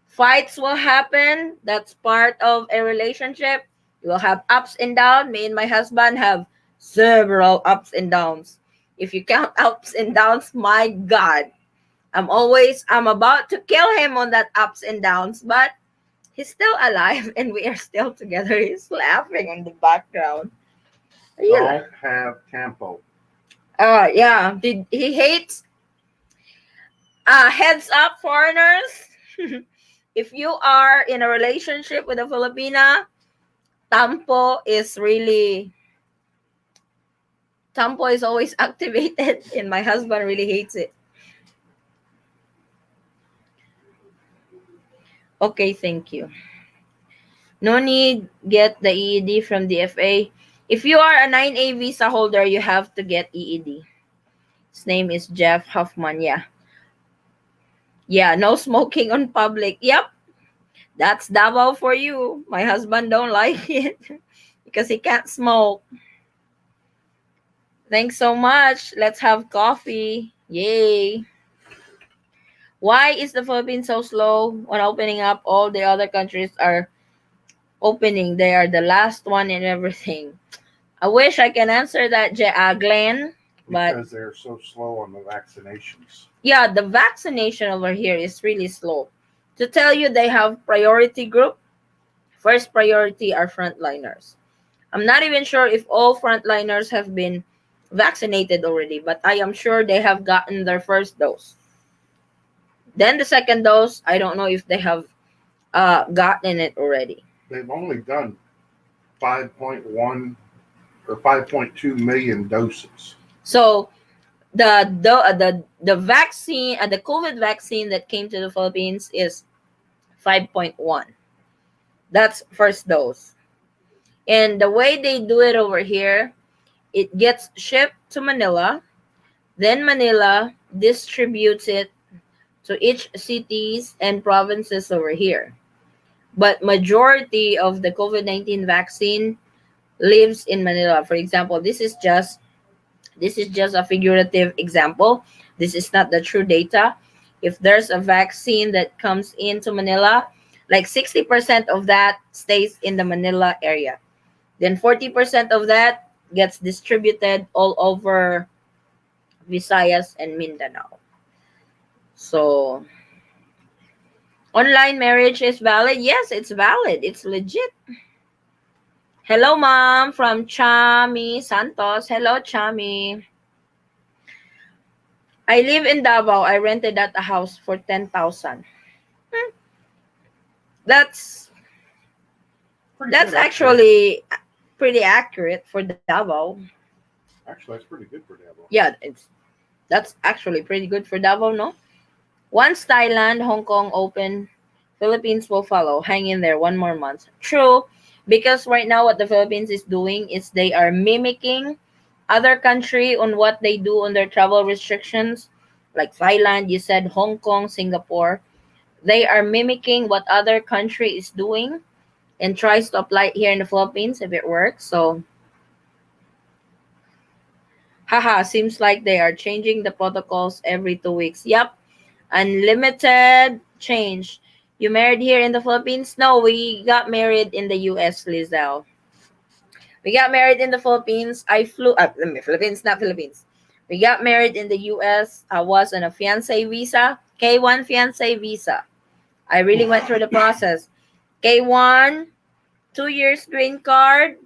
Speaker 1: Fights will happen. That's part of a relationship. You will have ups and downs. Me and my husband have several ups and downs. If you count ups and downs, my God, I'm about to kill him on that ups and downs, but he's still alive and we are still together. He's laughing in the background. Are you
Speaker 2: Don't have tempo.
Speaker 1: Yeah. He hates heads up, foreigners. If you are in a relationship with a Filipina, Tampo is always activated and my husband really hates it. Okay, thank you. No need get the EED from the FA. If you are a 9A visa holder, you have to get EED. His name is Jeff Huffman. Yeah. Yeah, no smoking on public. Yep. That's Davao for you. My husband don't like it because he can't smoke. Thanks so much. Let's have coffee. Yay. Why is the Philippines so slow on opening up? All the other countries are opening. They are the last one in everything. I wish I can answer that, Glenn. But
Speaker 2: Because they're so slow on the vaccinations.
Speaker 1: yeah, the vaccination over here is really slow. To tell you, they have priority group. First priority are frontliners. I'm not even sure if all frontliners have been vaccinated already, but I am sure they have gotten their first dose. Then the second dose, I don't know if they have gotten it already.
Speaker 2: They've only done 5.1 or 5.2 million doses.
Speaker 1: So the vaccine, the COVID vaccine that came to the Philippines is 5.1. That's first dose. And the way they do it over here, it gets shipped to Manila, then Manila distributes it to each cities and provinces over here. But majority of the COVID-19 vaccine lives in Manila. For example, this is just a figurative example. This is not the true data. If there's a vaccine that comes into Manila, like 60% of that stays in the Manila area. Then 40% of that gets distributed all over Visayas and Mindanao. So, online marriage is valid? Yes, it's valid. It's legit. Hello, mom, from Chami Santos. Hello, Chami. I live in Davao. I rented out a house for 10,000. Hmm, That's
Speaker 2: Pretty
Speaker 1: that's
Speaker 2: good up there.
Speaker 1: actually pretty accurate for Davao.
Speaker 2: Actually, that's pretty good for Devil.
Speaker 1: Yeah, that's actually pretty good for Davao, no? Once Thailand, Hong Kong open, Philippines will follow. Hang in there one more month. True, because right now what the Philippines is doing is they are mimicking other country on what they do on their travel restrictions. Like Thailand, you said Hong Kong, Singapore. They are mimicking what other country is doing and tries to apply it here in the Philippines if it works. So, haha, seems like they are changing the protocols every 2 weeks. Yep, unlimited change. You married here in the Philippines? No, we got married in the US, Lizelle. We got married in the Philippines. I flew Philippines, not Philippines. We got married in the US. I was on a fiance visa, K1 fiance visa. I really went through the process. K1, 2 years green card,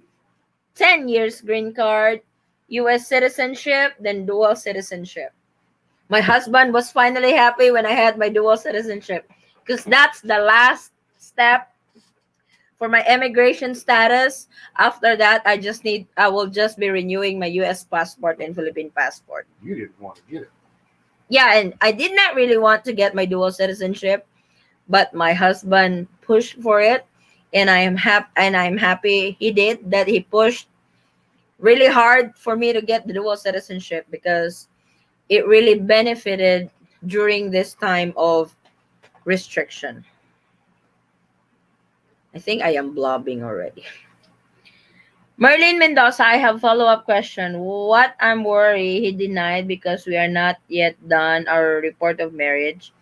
Speaker 1: 10 years green card, US citizenship, then dual citizenship. My husband was finally happy when I had my dual citizenship because that's the last step for my immigration status. After that, I will just be renewing my US passport and Philippine passport.
Speaker 2: You didn't want to get it.
Speaker 1: Yeah, and I did not really want to get my dual citizenship, but my husband pushed for it, and I'm happy he did that. He pushed really hard for me to get the dual citizenship because it really benefited during this time of restriction. I think I am blobbing already. Merlin Mendoza, I have follow-up question. What I'm worried he denied because we are not yet done our report of marriage,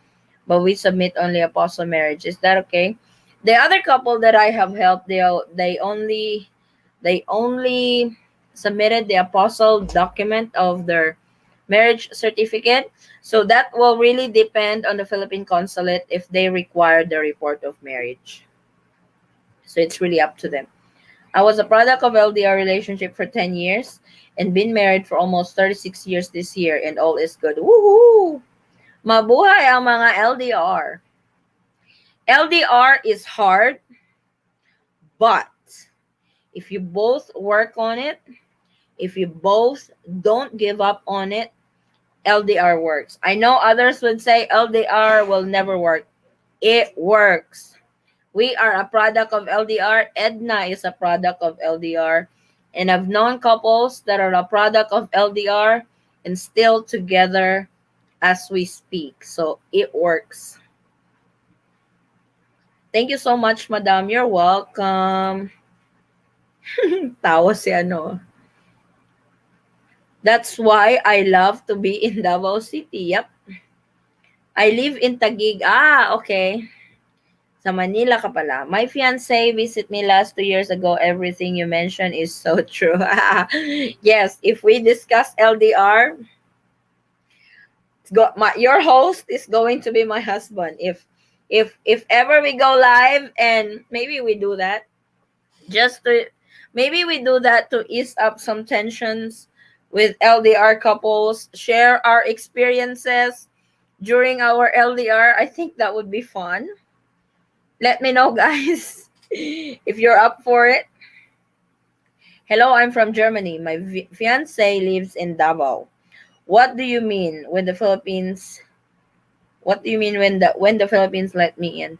Speaker 1: but we submit only apostle marriage. Is that okay? The other couple that I have helped, they only submitted the apostle document of their marriage certificate. So that will really depend on the Philippine consulate if they require the report of marriage. So it's really up to them. I was a product of LDR relationship for 10 years and been married for almost 36 years this year and all is good. Woohoo! Mabuhay ang mga LDR. LDR is hard, but if you both work on it, if you both don't give up on it, LDR works. I know others would say LDR will never work. It works. We are a product of LDR. Edna is a product of LDR. And I've known couples that are a product of LDR and still together as we speak. So it works. Thank you so much, madam. You're welcome. Tawa si ano. That's why I love to be in Davao City. Yep. I live in Taguig. Ah, okay. Sa Manila ka pala. My fiance visit me last 2 years ago. Everything you mentioned is so true. Yes, if we discuss LDR, your host is going to be my husband. If ever we go live, and maybe we do that just to maybe we do that to ease up some tensions with LDR couples, share our experiences during our LDR. I think that would be fun. Let me know, guys, if you're up for it. Hello, I'm from Germany. My fiance lives in Davao. What do you mean when the Philippines? What do you mean when the Philippines let me in?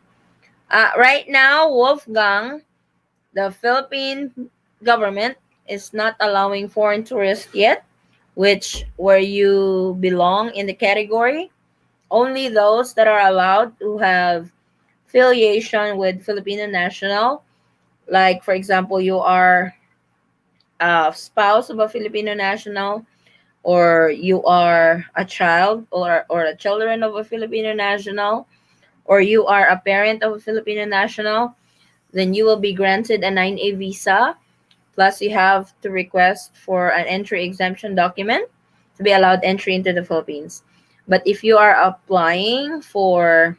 Speaker 1: Right now, Wolfgang, the Philippine government is not allowing foreign tourists yet, which where you belong in the category. Only those that are allowed who have affiliation with Filipino national, like for example, you are a spouse of a Filipino national, or you are a child or a children of a Filipino national, or you are a parent of a Filipino national, then you will be granted a 9A visa. Plus, you have to request for an entry exemption document to be allowed entry into the Philippines. But if you are applying for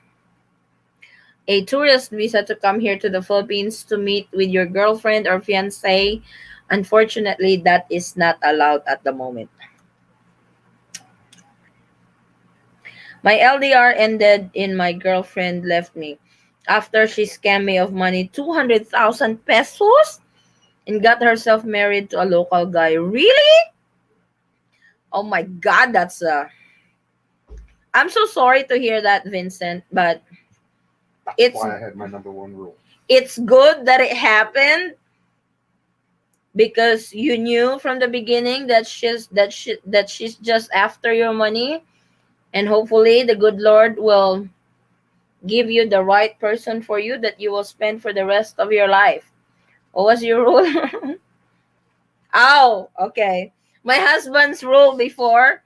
Speaker 1: a tourist visa to come here to the Philippines to meet with your girlfriend or fiance, unfortunately, that is not allowed at the moment. My LDR ended in my girlfriend left me after she scammed me of money 200,000 pesos and got herself married to a local guy. Really? Oh my god, that's I'm so sorry to hear that, Vincent, but
Speaker 2: That's
Speaker 1: it's
Speaker 2: why I had my number one rule.
Speaker 1: it's good that it happened because you knew from the beginning that she's just after your money, and hopefully the good Lord will give you the right person for you that you will spend for the rest of your life. What was your rule? Oh, okay. My husband's rule before,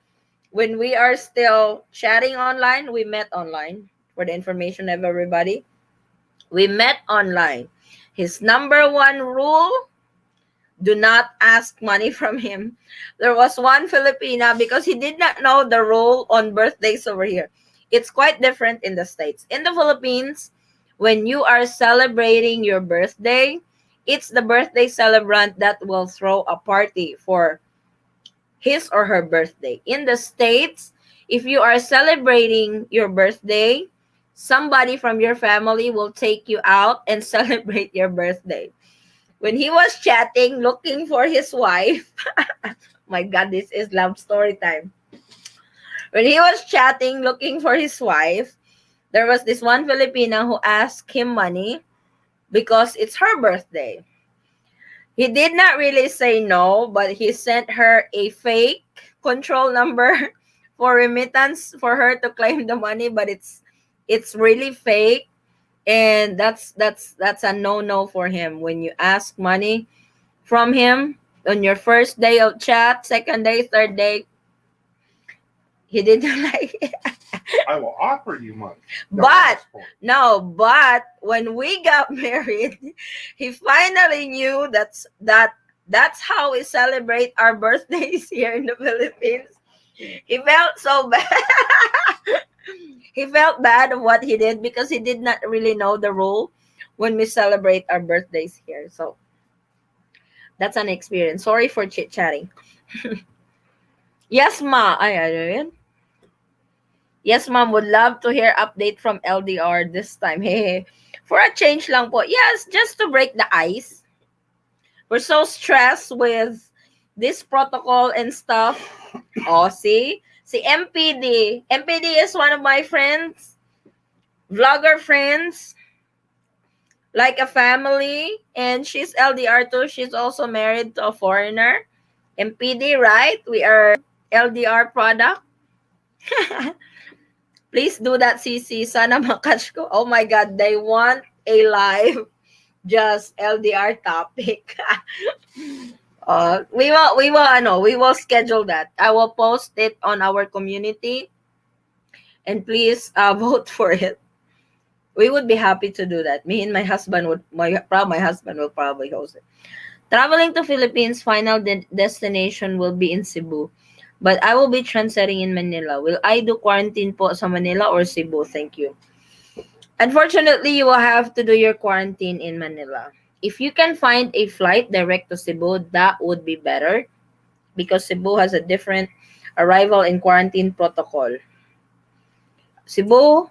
Speaker 1: when we are still chatting online, we met online. For the information of everybody, we met online. His number one rule: do not ask money from him. There was one Filipina because he did not know the rule on birthdays over here. It's quite different in the States. In the Philippines, when you are celebrating your birthday, it's the birthday celebrant that will throw a party for his or her birthday. In the States, if you are celebrating your birthday, somebody from your family will take you out and celebrate your birthday. When he was chatting, looking for his wife, my God, this is love story time. When he was chatting, looking for his wife, there was this one Filipina who asked him money because it's her birthday. He did not really say no, but he sent her a fake control number for remittance for her to claim the money, but it's really fake, and that's a no-no for him. When you ask money from him on your first day of chat, second day, third day, he didn't like it.
Speaker 2: I will offer you money. Don't
Speaker 1: But
Speaker 2: ask for it.
Speaker 1: no, but when we got married, he finally knew that's how we celebrate our birthdays here in the Philippines. He felt so bad. He felt bad of what he did because he did not really know the rule when we celebrate our birthdays here. So that's an experience. Sorry for chit chatting. Yes, ma. Ay. Yes, ma'am. Would love to hear update from LDR this time. Hey, for a change lang po. Yes, just to break the ice. We're so stressed with this protocol and stuff. Oh, see? Si MPD. MPD is one of my friends, vlogger friends, like a family. And she's LDR too. She's also married to a foreigner. MPD, right? We are LDR product. Please do that, CC. Sana makatch ko. Oh my God, they want a live just LDR topic. We will schedule that. I will post it on our community, and please vote for it. We would be happy to do that. Me and my husband will probably host it. Traveling to Philippines, final destination will be in Cebu. But I will be transiting in Manila. Will I do quarantine po sa Manila or Cebu? Thank you. Unfortunately, you will have to do your quarantine in Manila. If you can find a flight direct to Cebu, that would be better because Cebu has a different arrival and quarantine protocol. Cebu,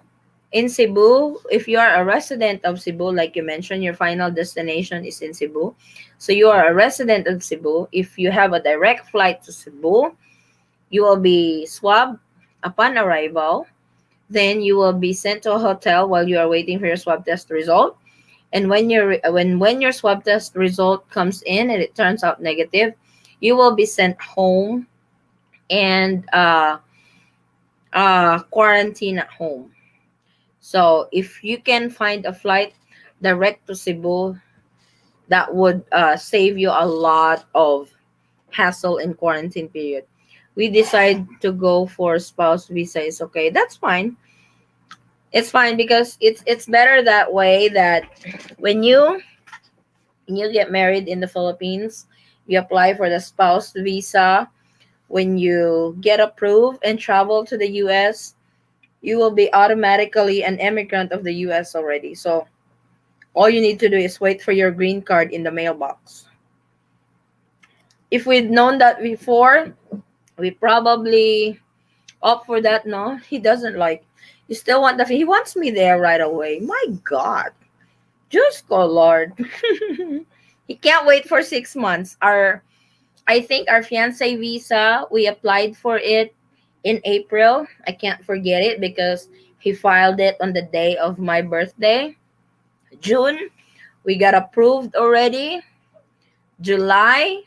Speaker 1: in Cebu, if you are a resident of Cebu, like you mentioned, your final destination is in Cebu. So you are a resident of Cebu. If you have a direct flight to Cebu, you will be swabbed upon arrival. Then you will be sent to a hotel while you are waiting for your swab test result. And when your swab test result comes in and it turns out negative, you will be sent home and quarantine at home. So if you can find a flight direct to Cebu, that would save you a lot of hassle in quarantine period. We decide to go for spouse visa. Is okay. That's fine. It's fine because it's better that way. That when you get married in the Philippines, you apply for the spouse visa. When you get approved and travel to the US, you will be automatically an immigrant of the US already. So all you need to do is wait for your green card in the mailbox. If we'd known that before, we probably opt for that. No, he doesn't like. You still want the. He wants me there right away. My God, just go, Lord. He can't wait for 6 months. I think our fiance visa. We applied for it in April. I can't forget it because he filed it on the day of my birthday. June, we got approved already. July,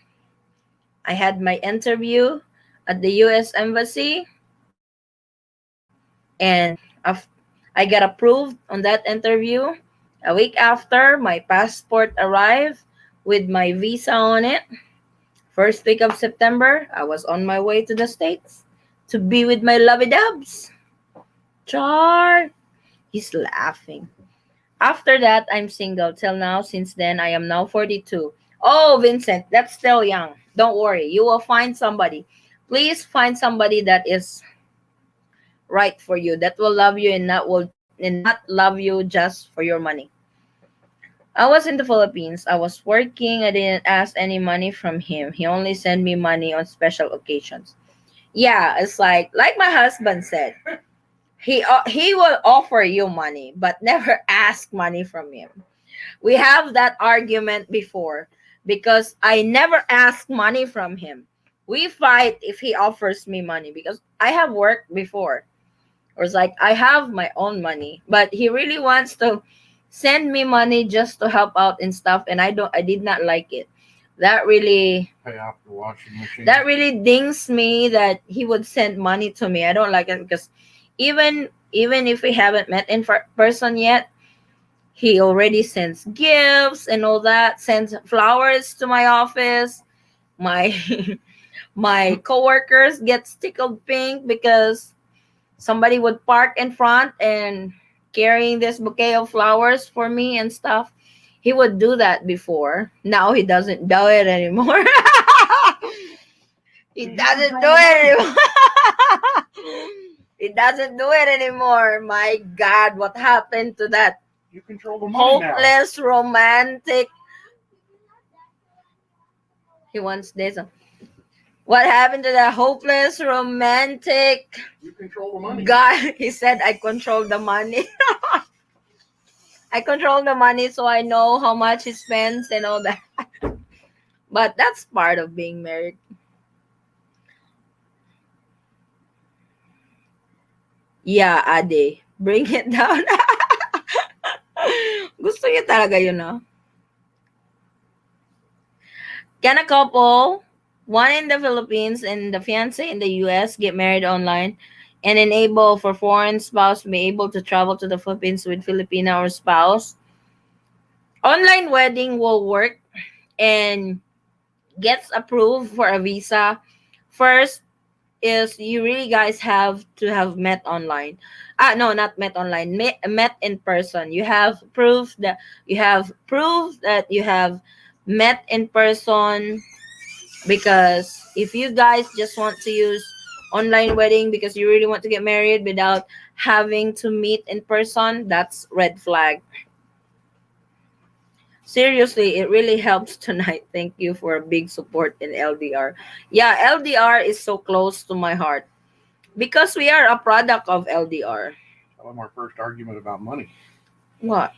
Speaker 1: I had my interview at the US Embassy, and I got approved on that interview. A week after, my passport arrived with my visa on it. First week of September, I was on my way to the States to be with my lovey dubs. Char! He's laughing. After that, I'm single till now. Since then, I am now 42. Oh, Vincent, that's still young. Don't worry. You will find somebody. Please find somebody that is right for you, that will love you and not love you just for your money. I was in the Philippines. I was working. I didn't ask any money from him. He only sent me money on special occasions. Yeah, it's like my husband said. He will offer you money, but never ask money from him. We have that argument before because I never ask money from him. We fight if he offers me money because I have worked before. Or it's like I have my own money, but he really wants to send me money just to help out and stuff, and I did not like it. That really
Speaker 2: Pay off the washing machine.
Speaker 1: that really dings me that he would send money to me. I don't like it because even if we haven't met in person yet, he already sends gifts and all that, sends flowers to my office. My my coworkers get tickled pink because somebody would park in front and carrying this bouquet of flowers for me and stuff. He would do that before. Now he doesn't do it anymore. He doesn't do it anymore. He doesn't do it anymore. My God, what happened to that
Speaker 2: You control the money now.
Speaker 1: hopeless romantic? He wants this. What happened to that hopeless romantic
Speaker 2: You control the money.
Speaker 1: guy? He said, I control the money. I control the money so I know how much he spends and all that. But that's part of being married. Yeah, Ade. Bring it down. Gusto niya talaga yun, no? Can a couple, one in the Philippines and the fiance in the US, get married online and enable for foreign spouse to be able to travel to the Philippines with Filipino or spouse? Online wedding will work and gets approved for a visa. First is you really guys have to have met online. No, not met online. Met in person. You have proof that you have met in person, because if you guys just want to use online wedding because you really want to get married without having to meet in person, that's red flag. Seriously, it really helps tonight. Thank you for a big support in LDR. Yeah, LDR is so close to my heart because we are a product of LDR.
Speaker 2: Tell them our first argument about money.
Speaker 1: What?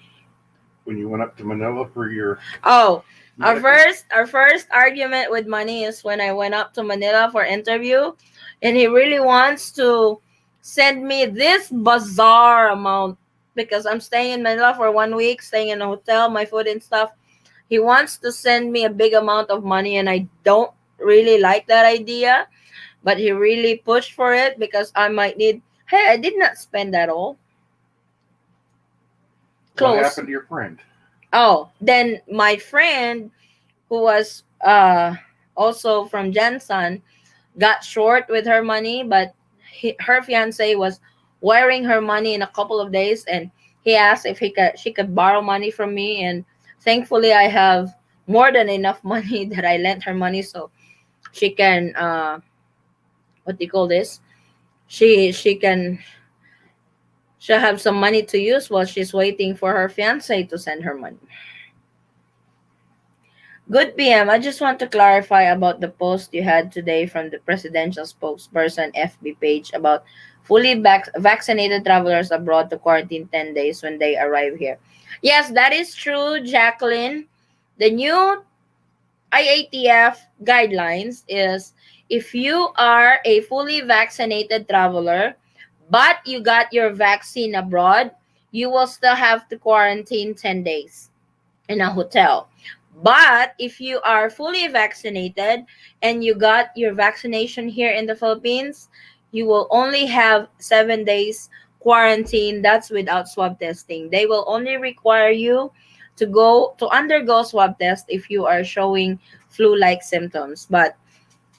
Speaker 2: When you went up to Manila for your
Speaker 1: Oh,
Speaker 2: medical.
Speaker 1: our first argument with money is when I went up to Manila for interview, and he really wants to send me this bizarre amount because I'm staying in Manila for 1 week, staying in a hotel, my food and stuff. He wants to send me a big amount of money, and I don't really like that idea. But he really pushed for it because I might need Hey, I did not spend that all.
Speaker 2: What
Speaker 1: Close.
Speaker 2: happened to your friend?
Speaker 1: Oh, then my friend who was also from Jensen got short with her money, but her fiance was wiring her money in a couple of days, and he asked if she could borrow money from me, and thankfully I have more than enough money that I lent her money so she can what do you call this? She can she'll have some money to use while she's waiting for her fiance to send her money. Good PM. I just want to clarify about the post you had today from the presidential spokesperson FB page about fully vaccinated travelers abroad to quarantine 10 days when they arrive here. Yes, that is true, Jacqueline. The new IATF guidelines is if you are a fully vaccinated traveler but you got your vaccine abroad, you will still have to quarantine 10 days in a hotel. But if you are fully vaccinated and you got your vaccination here in the Philippines, you will only have 7 days quarantine. That's without swab testing. They will only require you to undergo swab test if you are showing flu-like symptoms. But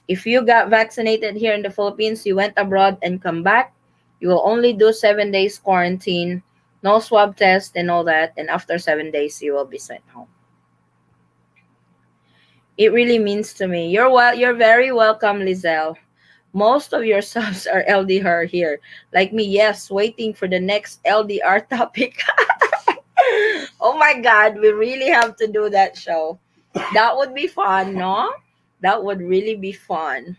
Speaker 1: if you got vaccinated here in the Philippines, you went abroad and come back, you will only do 7 days quarantine, no swab test and all that, and after 7 days you will be sent home. It really means to me. You're very welcome, Lizelle. Most of your subs are LDR here. Like me, yes, waiting for the next LDR topic. Oh my god, we really have to do that show. That would be fun, no? That would really be fun.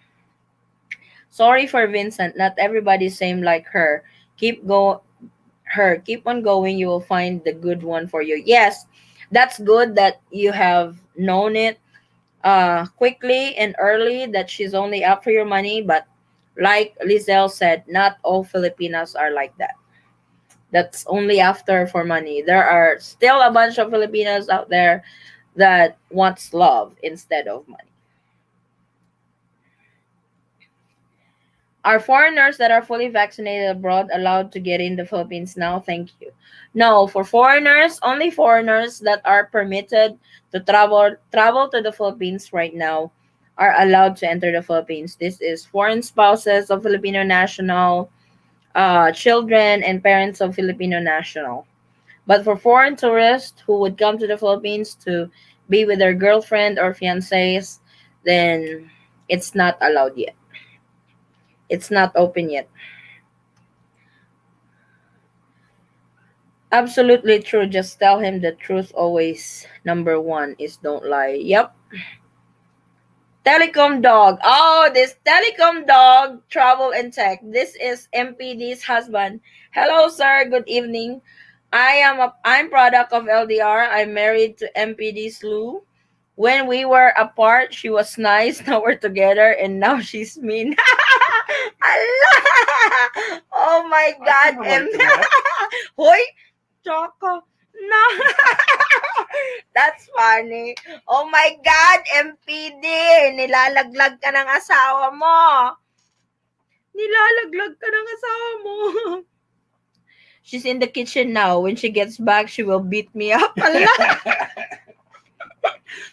Speaker 1: Sorry for Vincent, not everybody's same like her. Keep on going, you will find the good one for you. Yes, that's good that you have known it quickly and early that she's only out for your money. But like Lizelle said, not all Filipinas are like that. That's only after for money. There are still a bunch of Filipinos out there that wants love instead of money. Are foreigners that are fully vaccinated abroad allowed to get in the Philippines now? Thank you. No, for foreigners, only foreigners that are permitted to travel to the Philippines right now are allowed to enter the Philippines. This is foreign spouses of Filipino national, children and parents of Filipino national. But for foreign tourists who would come to the Philippines to be with their girlfriend or fiancés, then it's not allowed yet. It's not open yet. Absolutely true. Just tell him the truth always. Number one is don't lie. Yep. Telecom dog. Oh, this telecom dog, travel and tech. This is MPD's husband. Hello, sir. Good evening. I'm product of LDR. I'm married to MPD Slew. When we were apart, she was nice. Now we're together, and now she's mean. Allah! Oh my
Speaker 2: I
Speaker 1: God,
Speaker 2: can relate to that.
Speaker 1: Hoy, Choco. No. That's funny. Oh my God, MPD. Nilalaglag ka ng asawa mo. Nilalaglag ka ng asawa mo. She's in the kitchen now. When she gets back, she will beat me up. Allah.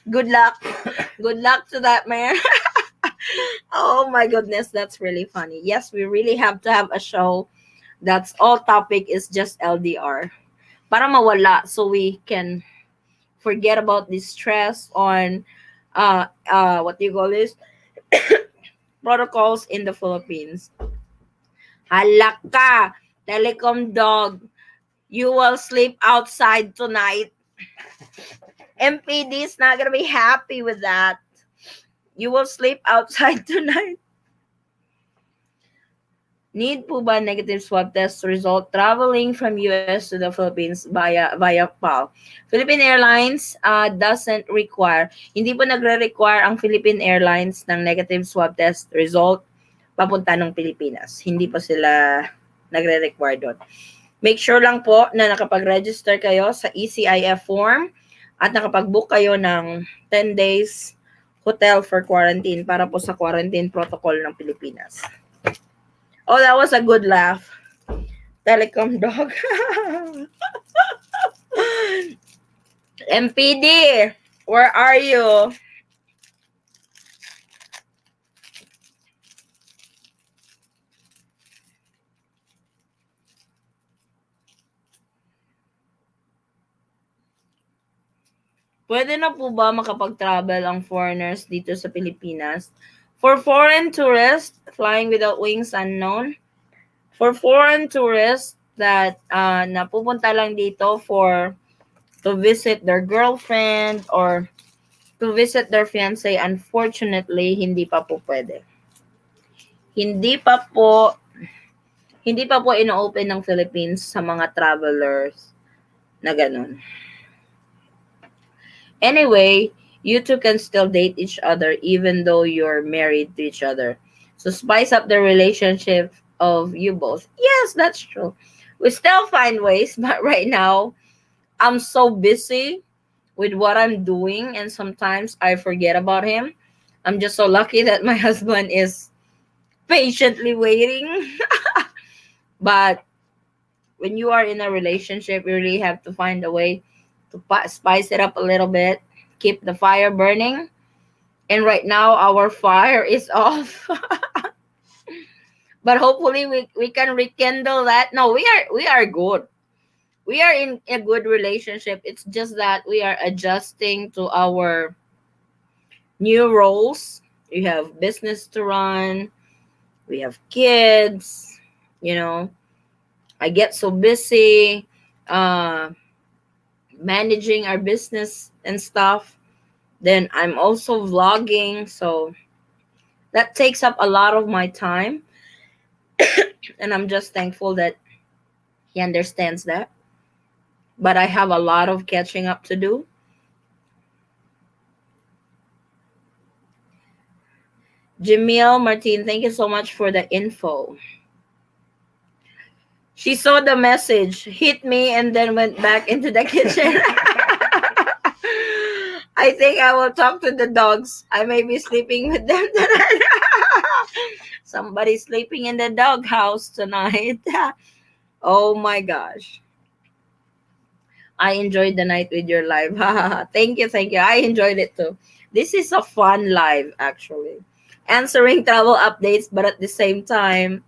Speaker 1: Good luck. Good luck to that man. Oh my goodness, that's really funny. Yes, we really have to have a show that's all topic is just LDR. Para mawala so we can forget about the stress on what do you call this? Protocols in the Philippines. Halak ka, telecom dog. You will sleep outside tonight. MPD is not gonna be happy with that. You will sleep outside tonight. Need po ba negative swab test result traveling from US to the Philippines via PAL? Philippine Airlines doesn't require. Hindi po nagre-require ang Philippine Airlines ng negative swab test result papunta ng Pilipinas. Hindi po sila nagre-require doon. Make sure lang po na nakapag-register kayo sa ECIF form at nakapag-book kayo ng 10 days hotel for quarantine para po sa quarantine protocol ng Pilipinas. Oh, that was a good laugh. Telecom dog. MPD, where are you? Pwede na po ba makapag-travel ang foreigners dito sa Pilipinas? For foreign tourists, flying without wings unknown. For foreign tourists that napupunta lang dito for to visit their girlfriend or to visit their fiance, unfortunately, hindi pa po pwede. Hindi pa po hindi pa po ino-open ng Philippines sa mga travelers na ganun. Anyway, you two can still date each other even though you're married to each other. So spice up the relationship of you both. Yes, that's true. We still find ways, but right now I'm so busy with what I'm doing and sometimes I forget about him. I'm just so lucky that my husband is patiently waiting. But when you are in a relationship, you really have to find a way to spice it up a little bit, keep the fire burning. And right now, our fire is off. But hopefully, we can rekindle that. No, we are good. We are in a good relationship. It's just that we are adjusting to our new roles. We have business to run. We have kids. You know, I get so busy. Uh, Managing our business and stuff. Then I'm also vlogging, so that takes up a lot of my time. And I'm just thankful that he understands that. But I have a lot of catching up to do. Jamil Martin, thank you so much for the info. She saw the message, hit me, and then went back into the kitchen. I think I will talk to the dogs. I may be sleeping with them tonight. Somebody's sleeping in the doghouse tonight. Oh my gosh. I enjoyed the night with your live. Thank you, thank you. I enjoyed it too. This is a fun live, actually. Answering travel updates, but at the same time,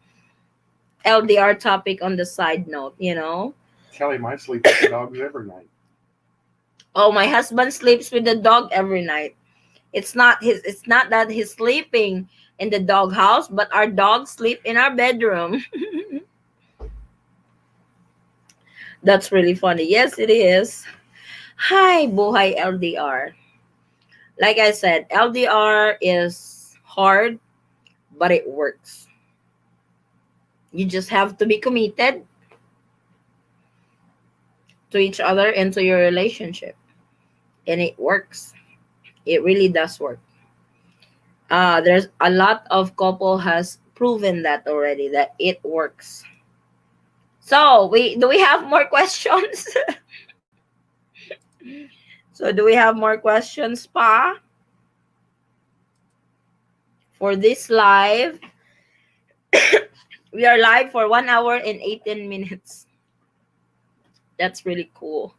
Speaker 1: LDR topic on the side note.
Speaker 2: Kelly might sleep with the dogs every night.
Speaker 1: Oh, my husband sleeps with the dog every night. It's not that he's sleeping in the doghouse, but our dogs sleep in our bedroom. That's really funny. Yes, it is. Hi, buhay LDR. Like I said, LDR is hard, but it works. You just have to be committed to each other and to your relationship. And it works. It really does work. There's a lot of couple has proven that already that it works. So we have more questions? So do we have more questions, Pa? For this live, we are live for 1 hour and 18 minutes. That's really cool.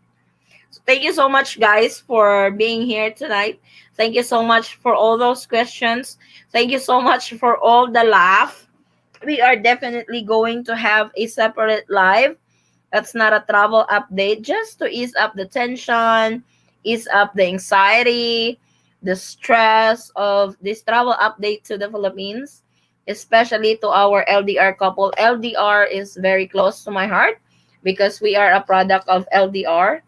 Speaker 1: So thank you so much, guys, for being here tonight. Thank you so much for all those questions. Thank you so much for all the laugh. We are definitely going to have a separate live. That's not a travel update, just to ease up the tension, ease up the anxiety, the stress of this travel update to the Philippines, especially to our LDR couple. LDR is very close to my heart because we are a product of LDR.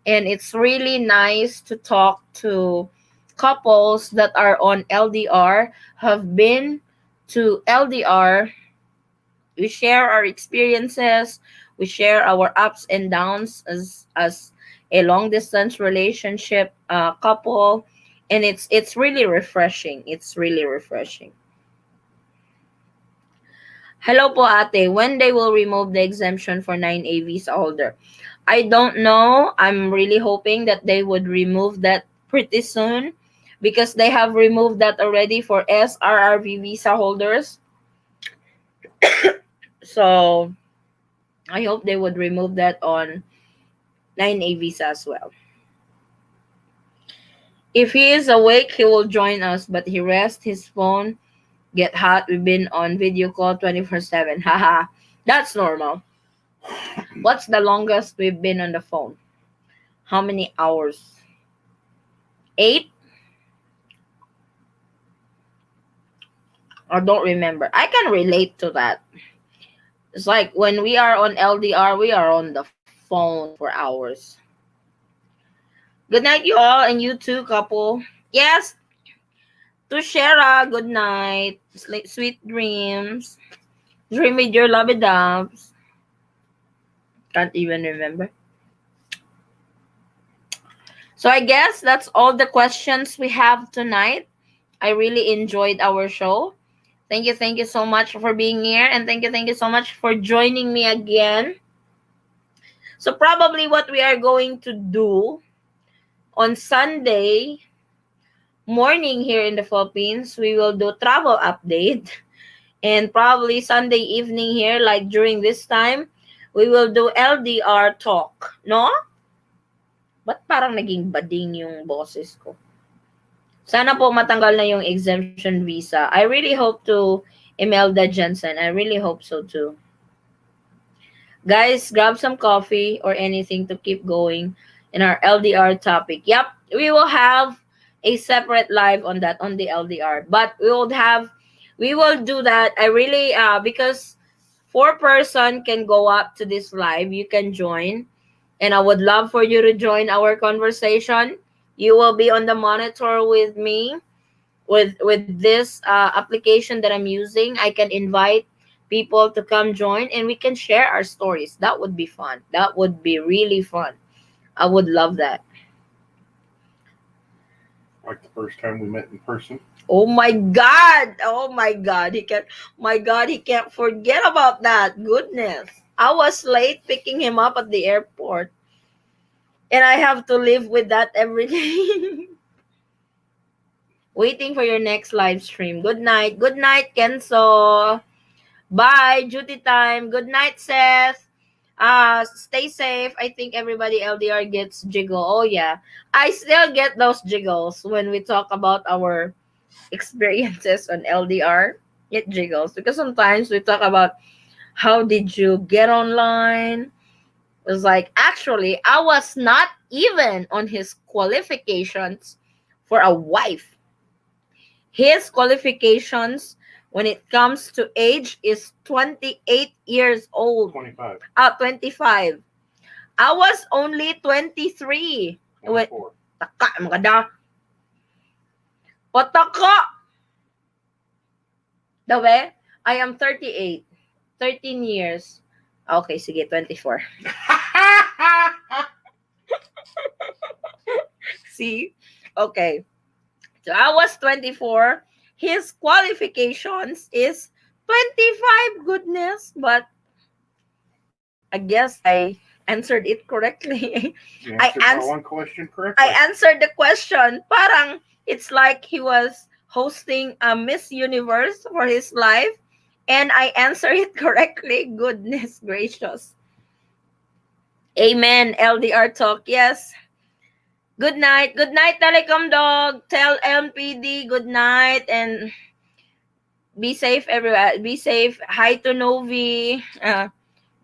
Speaker 1: And it's really nice to talk to couples that are on LDR, have been to LDR. We share our experiences, we share our ups and downs as a long distance relationship couple, and it's really refreshing. It's really refreshing. Hello po ate, when they will remove the exemption for 9A visa holder? I don't know. I'm really hoping that they would remove that pretty soon because they have removed that already for SRRV visa holders. So I hope they would remove that on 9A visa as well. If he is awake, he will join us, but he rests his phone, get hot. We've been on video call 24/7. Haha, that's normal. What's the longest we've been on the phone? How many hours? 8? I don't remember. I can relate to that. It's like when we are on LDR, we are on the phone for hours. Good night, you all, and you too, couple. Yes, to Shara, good night. Sweet dreams. Dream with your lovey doves. Can't even remember. So I guess that's all the questions we have tonight. I really enjoyed our show. Thank you so much for being here, and thank you so much for joining me again. So probably what we are going to do on Sunday morning here in the Philippines, we will do travel update. And probably Sunday evening here, like during this time, we will do LDR talk. No? Ba't parang naging bading yung boses ko? Sana po matanggal na yung exemption visa. I really hope to, Imelda Jensen. I really hope so too. Guys, grab some coffee or anything to keep going in our LDR topic. Yep, we will have a separate live on that on the LDR. But we will do that. I really because 4 person can go up to this live. You can join. And I would love for you to join our conversation. You will be on the monitor with me with this application that I'm using. I can invite people to come join and we can share our stories. That would be fun. That would be really fun. I would love that.
Speaker 2: Like the first time we met in person.
Speaker 1: Oh my god. Oh my god. He can't forget about that. Goodness. I was late picking him up at the airport. And I have to live with that every day. Waiting for your next live stream. Good night. Good night, Kenzo. Bye. Duty time. Good night, Seth. Stay safe. I think everybody LDR gets jiggle. Oh yeah. I still get those jiggles when we talk about our experiences on LDR. It jiggles because sometimes we talk about how did you get online. It was like actually I was not even on his qualifications for a wife. His qualifications when it comes to age is 28 years old.
Speaker 2: 25.
Speaker 1: 25. I was only 23.
Speaker 2: 24.
Speaker 1: Taka, maganda. O taka. Dawe, I am 38. 13 years. Okay, sige, 24. See? Okay. So I was 24. His qualifications is 25. Goodness. But I guess I answered it correctly.
Speaker 2: You answered one question correctly.
Speaker 1: I answered the question. Parang it's like he was hosting a Miss Universe for his life. And I answered it correctly. Goodness gracious. Amen. LDR talk. Yes. Good night. Good night, Telecom Dog. Tell MPD good night and be safe, everyone. Be safe. Hi to Novi.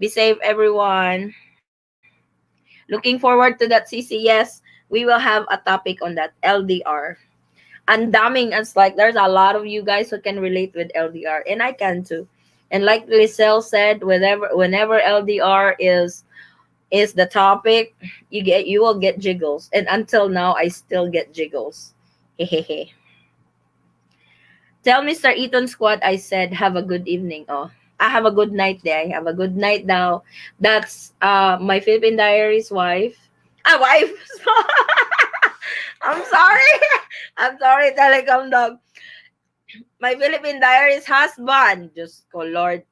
Speaker 1: Be safe, everyone. Looking forward to that, CC. Yes, we will have a topic on that LDR. And damning us like there's a lot of you guys who can relate with LDR, and I can too. And like Lisel said, whenever LDR is the topic, you will get jiggles. And until now, I still get jiggles. Hehehe. Tell Mr. Eaton Squad I said have a good evening. Oh, I have a good night there. I have a good night now. That's my Philippine Diaries wife. Wife. I'm sorry. I'm sorry, Telecom Dog. My Philippine Diaries husband. Just go, Lord.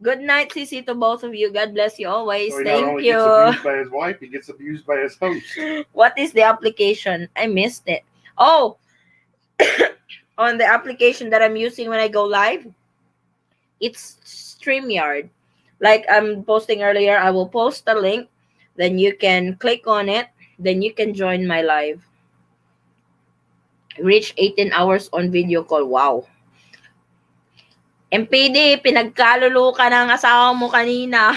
Speaker 1: Good night, CC, to both of you. God bless you always.
Speaker 2: So he
Speaker 1: Thank
Speaker 2: not only
Speaker 1: you.
Speaker 2: gets abused by his wife, he gets abused by his host.
Speaker 1: What is the application? I missed it. Oh, on the application that I'm using when I go live, it's StreamYard. Like I'm posting earlier, I will post a link, then you can click on it, then you can join my live. Reach 18 hours on video call. Wow. MPD, pinagkalulu ka ng asawa mo kanina.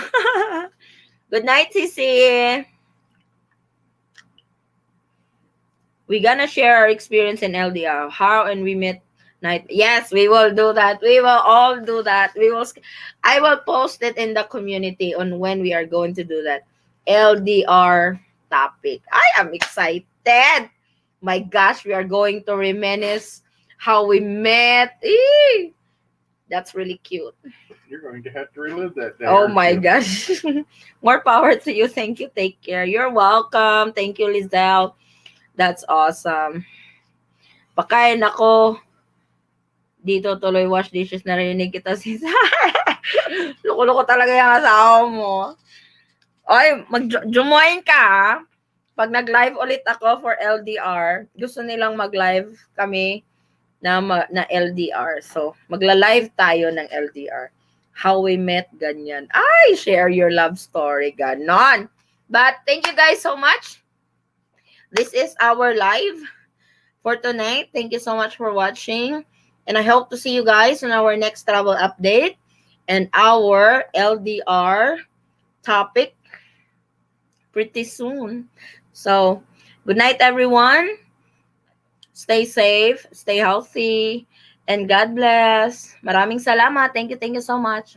Speaker 1: Good night, Sisi. We gonna share our experience in LDR. How and we met night. Yes, we will do that. We will all do that. I will post it in the community on when we are going to do that. LDR topic. I am excited. My gosh, we are going to reminisce how we met. Eee! That's really cute.
Speaker 2: You're going to have to relive that day.
Speaker 1: Oh my
Speaker 2: you?
Speaker 1: gosh. More power to you. Thank you. Take care. You're welcome. Thank you, Lizelle. That's awesome. Pakain ako. Dito tuloy wash dishes. Narinig kita, sis. Loko-loko talaga yung asawa mo. Oy, mag-join ka, ha? Pag nag-live ulit ako for LDR, gusto nilang mag-live kami na LDR. So, magla-live tayo ng LDR. How we met, ganyan. Ay, share your love story, ganon. But, thank you guys so much. This is our live for tonight. Thank you so much for watching. And I hope to see you guys on our next travel update and our LDR topic pretty soon. So, good night, everyone. Stay safe, stay healthy, and God bless. Maraming salamat. Thank you so much.